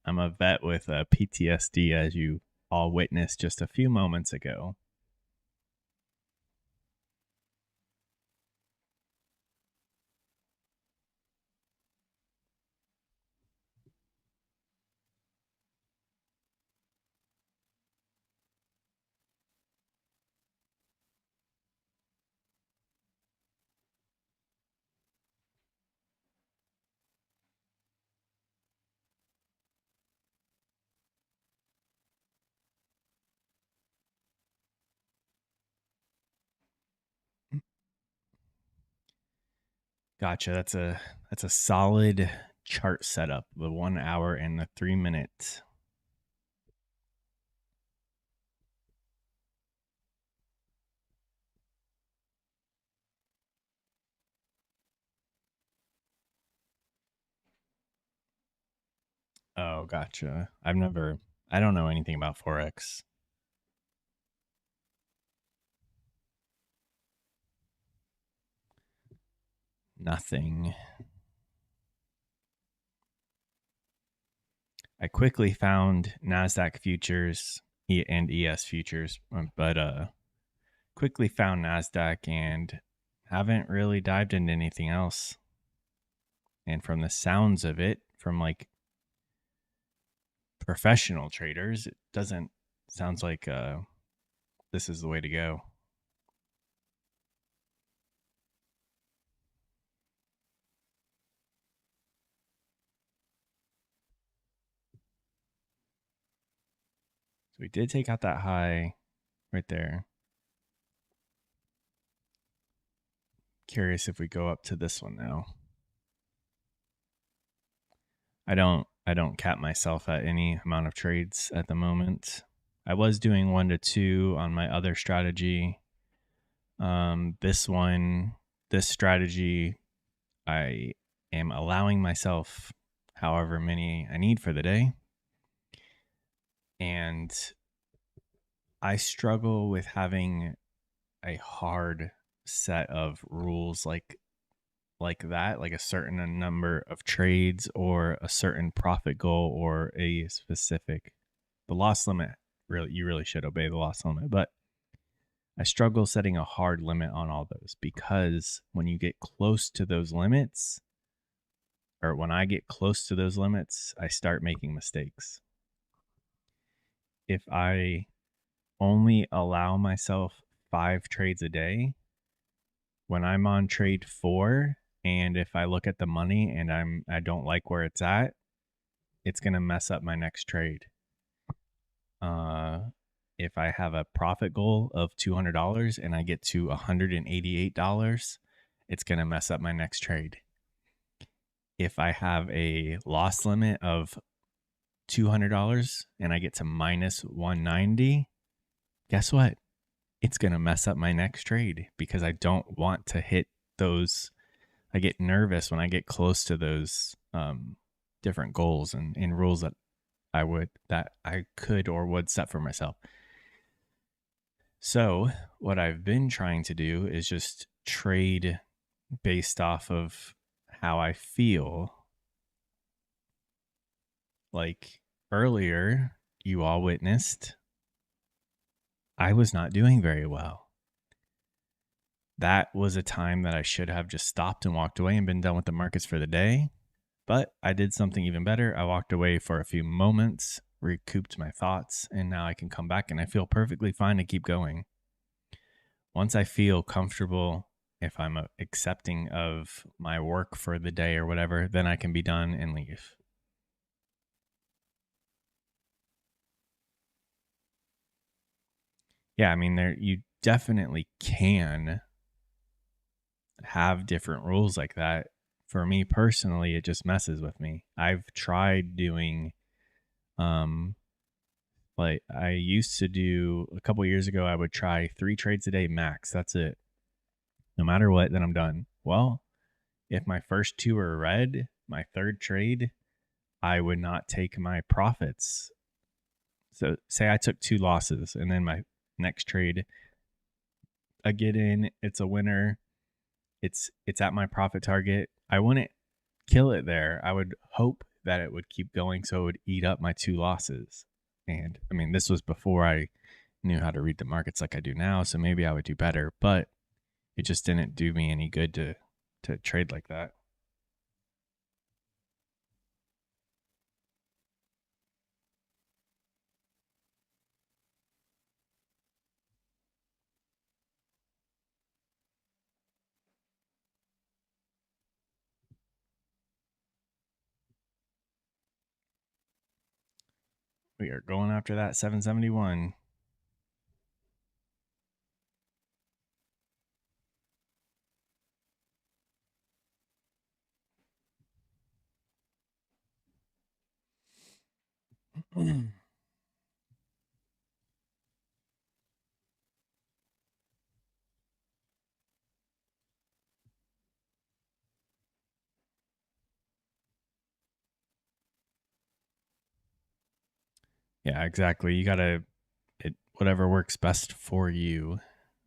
Speaker 1: I'm a vet with a PTSD, as you all witnessed just a few moments ago. Gotcha. That's a solid chart setup. The 1 hour and the 3 minutes. Oh, gotcha. I don't know anything about Forex. Nothing. I quickly found Nasdaq futures and ES futures, but quickly found Nasdaq and haven't really dived into anything else. And from the sounds of it, from like professional traders, it doesn't sounds like this is the way to go. So we did take out that high right there. Curious if we go up to this one now. I don't cap myself at any amount of trades at the moment. I was doing 1 to 2 on my other strategy. This strategy, I am allowing myself however many I need for the day. And I struggle with having a hard set of rules like that, like a certain number of trades or a certain profit goal or a specific the loss limit. Really, you really should obey the loss limit, but I struggle setting a hard limit on all those because when you get close to those limits, or when I get close to those limits, I start making mistakes. If I only allow myself 5 trades a day, when I'm on trade 4, and if I look at the money and I don't like where it's at, it's going to mess up my next trade. If I have a profit goal of $200 and I get to $188, it's going to mess up my next trade. If I have a loss limit of $200 and I get to minus 190, guess what? It's going to mess up my next trade because I don't want to hit those. I get nervous when I get close to those different goals and rules that I could or would set for myself. So, what I've been trying to do is just trade based off of how I feel. Like earlier, you all witnessed, I was not doing very well. That was a time that I should have just stopped and walked away and been done with the markets for the day. But I did something even better. I walked away for a few moments, recouped my thoughts, and now I can come back and I feel perfectly fine to keep going. Once I feel comfortable, if I'm accepting of my work for the day or whatever, then I can be done and leave. Yeah, I mean, you definitely can have different rules like that. For me personally, it just messes with me. I've tried doing like I used to do a couple years ago, I would try 3 trades a day max. That's it. No matter what, then I'm done. Well, if my first 2 are red, my third trade, I would not take my profits. So say I took 2 losses and then my next trade, I get in, it's a winner, it's at my profit target. I wouldn't kill it there. I would hope that it would keep going so it would eat up my 2 losses. And I mean, this was before I knew how to read the markets like I do now, so maybe I would do better, but it just didn't do me any good to trade like that. We are going after that 771. Yeah, exactly. You gotta whatever works best for you,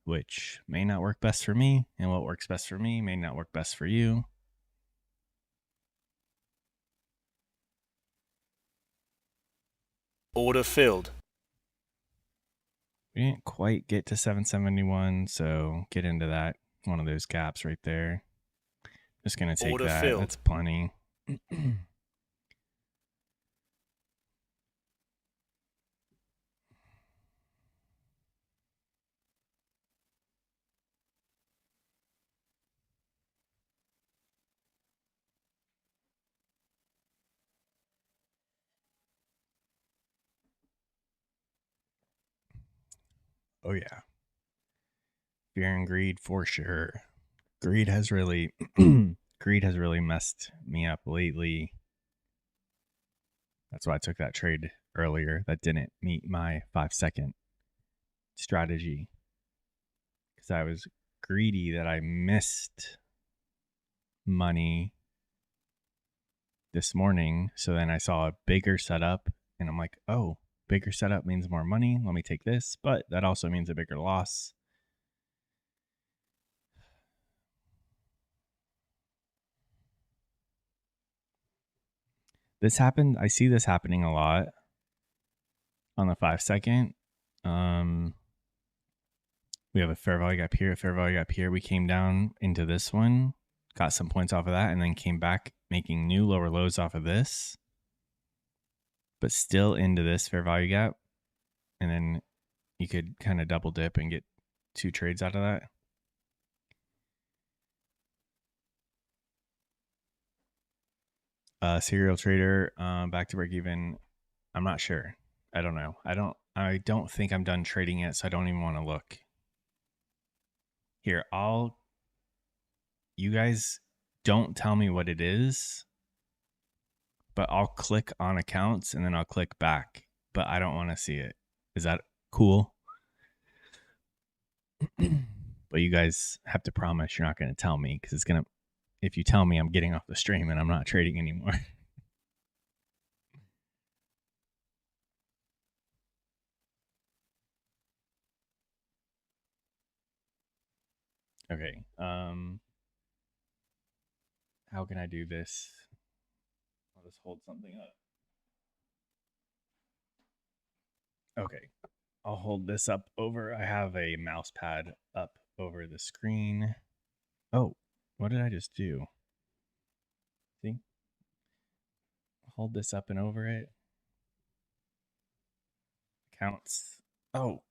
Speaker 1: which may not work best for me, and what works best for me may not work best for you.
Speaker 2: Order filled.
Speaker 1: We didn't quite get to 771, so get into that one of those gaps right there. Just gonna take
Speaker 2: Order
Speaker 1: that.
Speaker 2: filled.
Speaker 1: That's plenty. Oh yeah, fear and greed for sure. Greed has really greed has really messed me up lately. That's why I took that trade earlier that didn't meet my 5-second strategy because I was greedy that I missed money this morning. So then I saw a bigger setup and I'm like, oh, bigger setup means more money. Let me take this. But that also means a bigger loss. This happened. I see this happening a lot on the 5-second. We have a fair value gap here, a fair value gap here. We came down into this one, got some points off of that, and then came back making new lower lows off of this, but still into this fair value gap. And then you could kind of double dip and get 2 trades out of that. Serial trader, back to break even. I'm not sure. I don't know. I don't think I'm done trading yet, so I don't even want to look. Here, you guys don't tell me what it is, but I'll click on accounts and then I'll click back, but I don't want to see it. Is that cool? But you guys have to promise you're not going to tell me because it's going to, if you tell me, I'm getting off the stream and I'm not trading anymore. Okay. How can I do this? I'll just hold something up. Okay. I'll hold this up over. I have a mouse pad up over the screen. Oh, what did I just do? See? Hold this up and over it. Counts. Oh,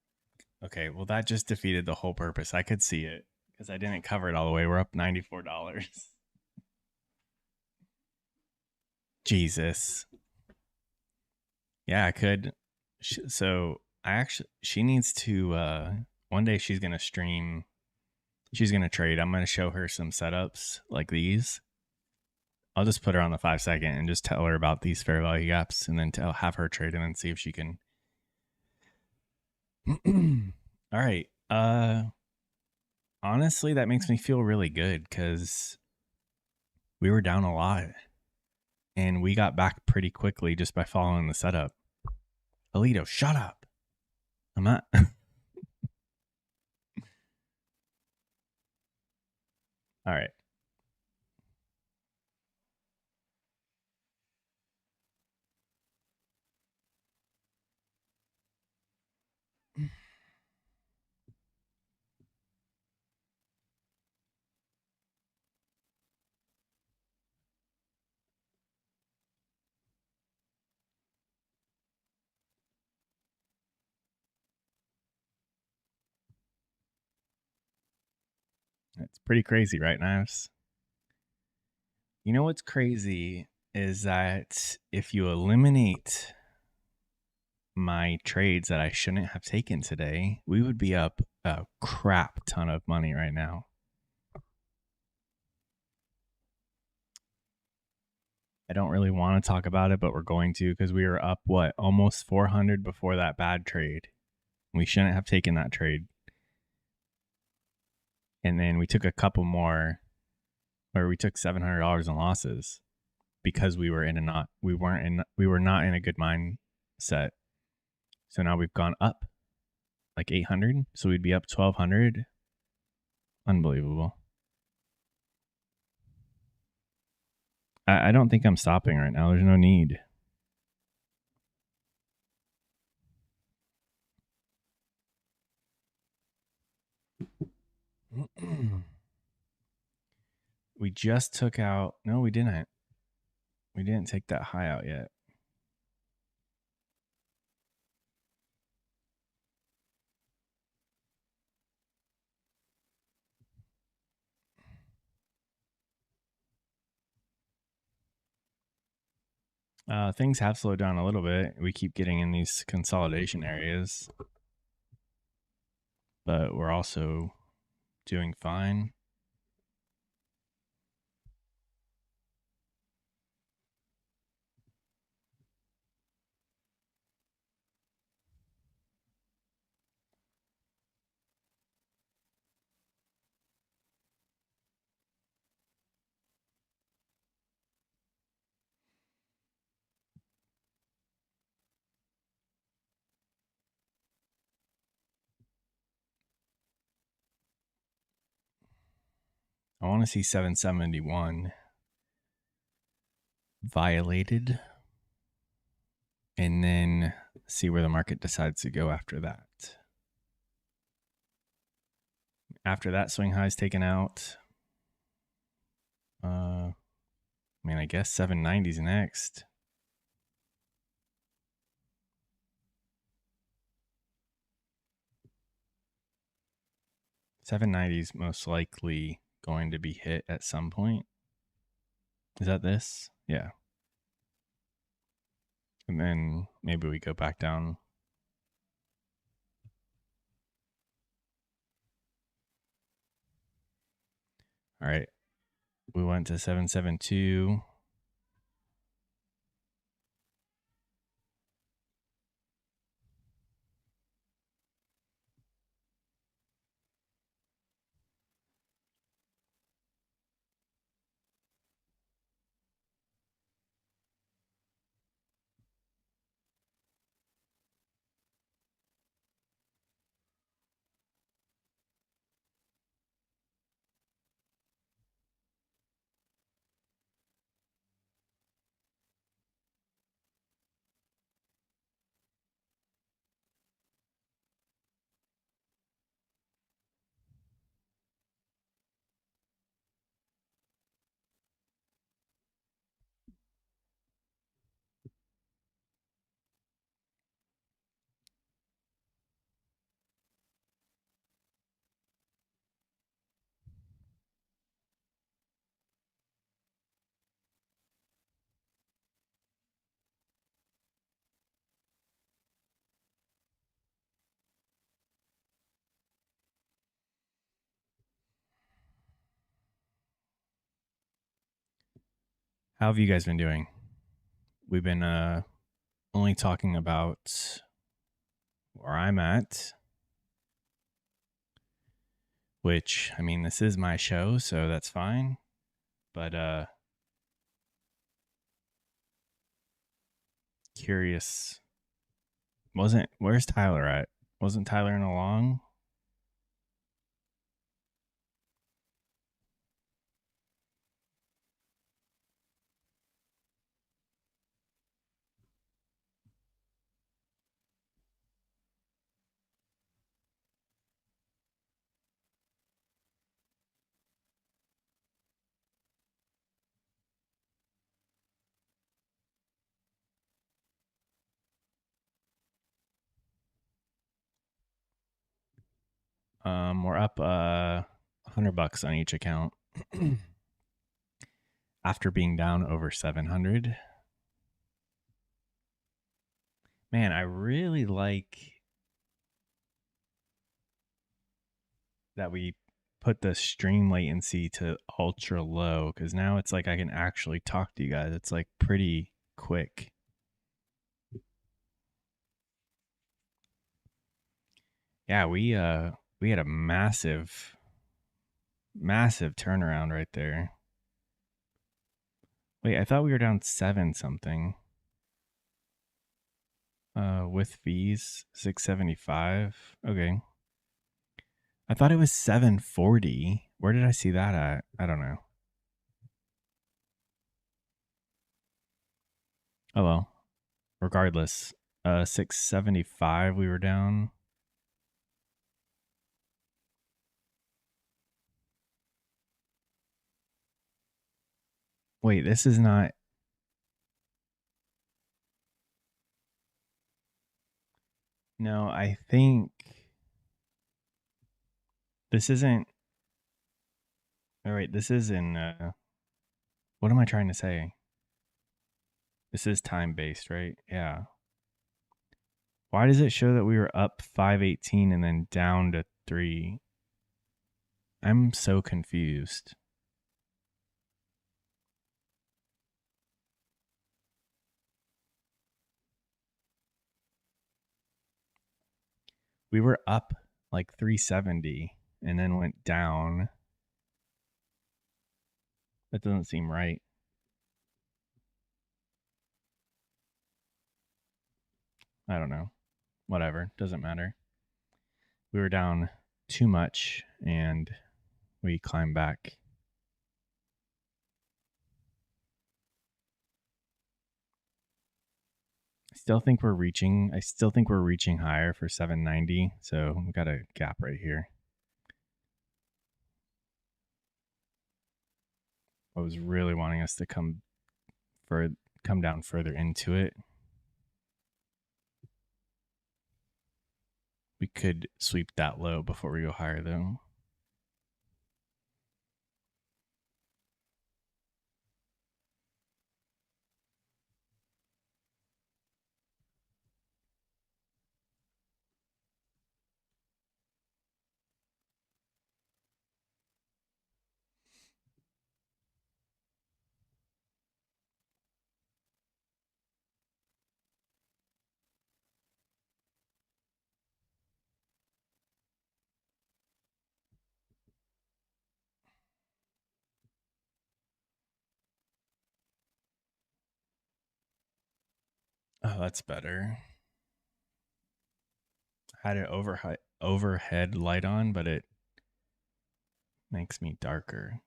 Speaker 1: okay. Well, that just defeated the whole purpose. I could see it because I didn't cover it all the way. We're up $94. Jesus. Yeah, I could. So she needs to, one day she's going to stream, she's going to trade. I'm going to show her some setups like these. I'll just put her on the 5-second and just tell her about these fair value gaps and then have her trade and then see if she can. All right. Honestly, that makes me feel really good because we were down a lot and we got back pretty quickly just by following the setup. Alito, shut up. I'm not. All right. It's pretty crazy, right, Knives? You know what's crazy is that if you eliminate my trades that I shouldn't have taken today, we would be up a crap ton of money right now. I don't really want to talk about it, but we're going to because we were up, what, almost 400 before that bad trade. We shouldn't have taken that trade. And then we took a couple more where we took $700 in losses because we were not in a good mindset. So now we've gone up like 800. So we'd be up 1200. Unbelievable. I don't think I'm stopping right now. There's no need. We just took out. No, we didn't. We didn't take that high out yet. Things have slowed down a little bit. We keep getting in these consolidation areas, but we're also doing fine. I want to see 771 violated and then see where the market decides to go after that. After that swing high is taken out, I guess 790 is next. $790 is most likely going to be hit at some point. Is that this? Yeah. And then maybe we go back down. All right. We went to 772. How have you guys been doing? We've been only talking about where I'm at, which, this is my show, so that's fine. But curious, where's Tyler at? Wasn't Tyler in a long? We're up $100 on each account after being down over 700. Man, I really like that we put the stream latency to ultra low because now it's like I can actually talk to you guys. It's like pretty quick. Yeah, we had a massive turnaround right there. Wait, I thought we were down 7 something. With fees, 675. Okay. I thought it was 740. Where did I see that at? I don't know. Oh well. Regardless, 675 we were down. Wait, this is not. No, I think this isn't. All right, this is in. What am I trying to say? This is time based, right? Yeah. Why does it show that we were up 518 and then down to 3? I'm so confused. We were up like 370 and then went down. That doesn't seem right. I don't know. Whatever. Doesn't matter. We were down too much and we climbed back. I still think we're reaching higher for 790. So we got a gap right here. I was really wanting us to come down further into it. We could sweep that low before we go higher though. Oh, that's better. I had an overhead light on, but it makes me darker.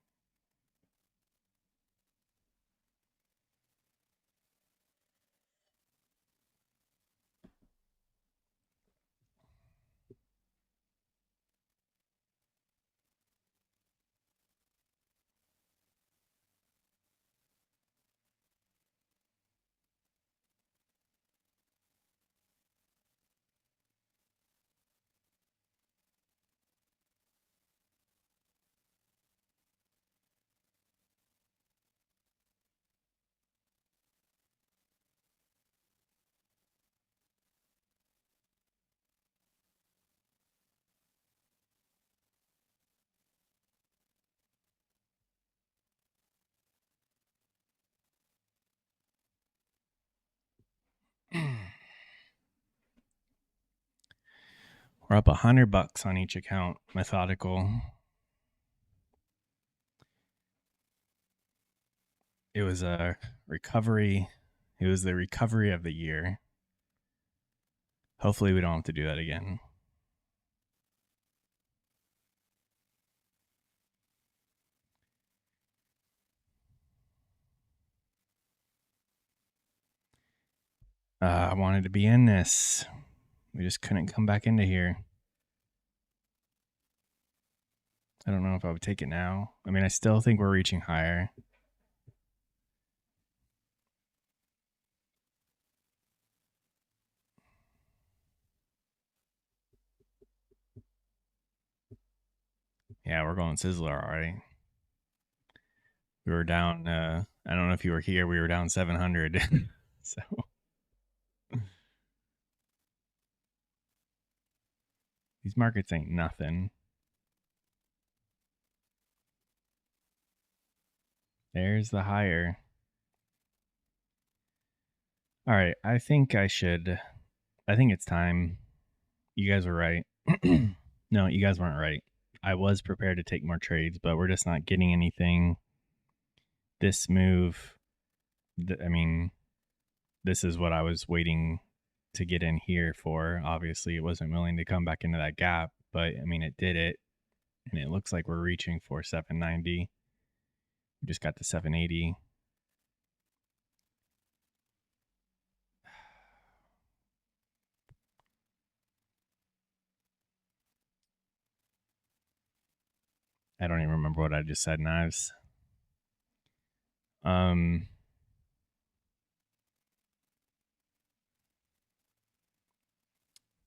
Speaker 1: We're up $100 on each account. Methodical. It was a recovery. It was the recovery of the year. Hopefully, we don't have to do that again. I wanted to be in this. We just couldn't come back into here. I don't know if I would take it now. I mean, I still think we're reaching higher. Yeah, we're going Sizzler already. We were down. I don't know if you were here. We were down 700. So these markets ain't nothing. There's the higher. All right, I think it's time. You guys were right. No, you guys weren't right. I was prepared to take more trades, but we're just not getting anything. This move, I mean, this is what I was waiting to get in here for. Obviously, it wasn't willing to come back into that gap, but I mean, it did it. And it looks like we're reaching for 790. We just got to 780. I don't even remember what I just said, Knives.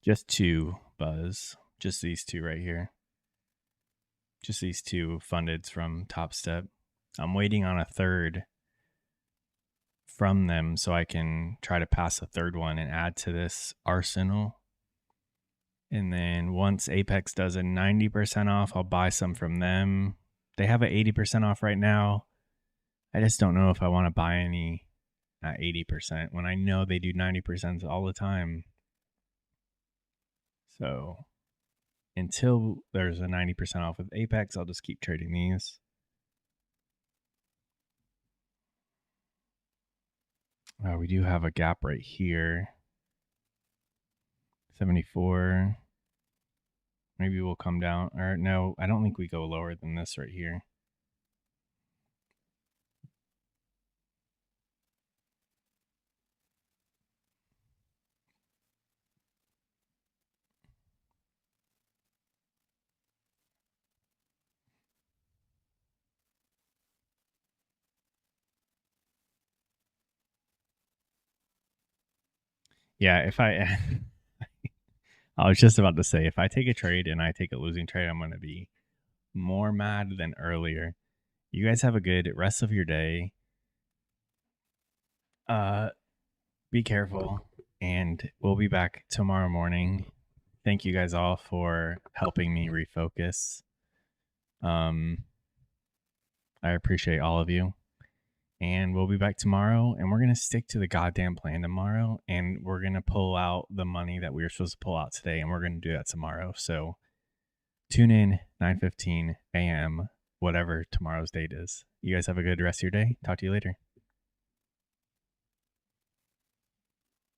Speaker 1: Just two, Buzz. Just these two right here. Just these two fundeds from TopStep. I'm waiting on a third from them so I can try to pass a third one and add to this arsenal. And then once Apex does a 90% off, I'll buy some from them. They have an 80% off right now. I just don't know if I want to buy any at 80% when I know they do 90% all the time. So until there's a 90% off with Apex, I'll just keep trading these. We do have a gap right here. 74. Maybe we'll come down. Or no, I don't think we go lower than this right here. Yeah, if I I was just about to say, if I take a trade and I take a losing trade, I'm going to be more mad than earlier. You guys have a good rest of your day. Be careful, and we'll be back tomorrow morning. Thank you guys all for helping me refocus. I appreciate all of you. And we'll be back tomorrow, and we're going to stick to the goddamn plan tomorrow, and we're going to pull out the money that we were supposed to pull out today, and we're going to do that tomorrow. So tune in 9:15 a.m., whatever tomorrow's date is. You guys have a good rest of your day. Talk to you later.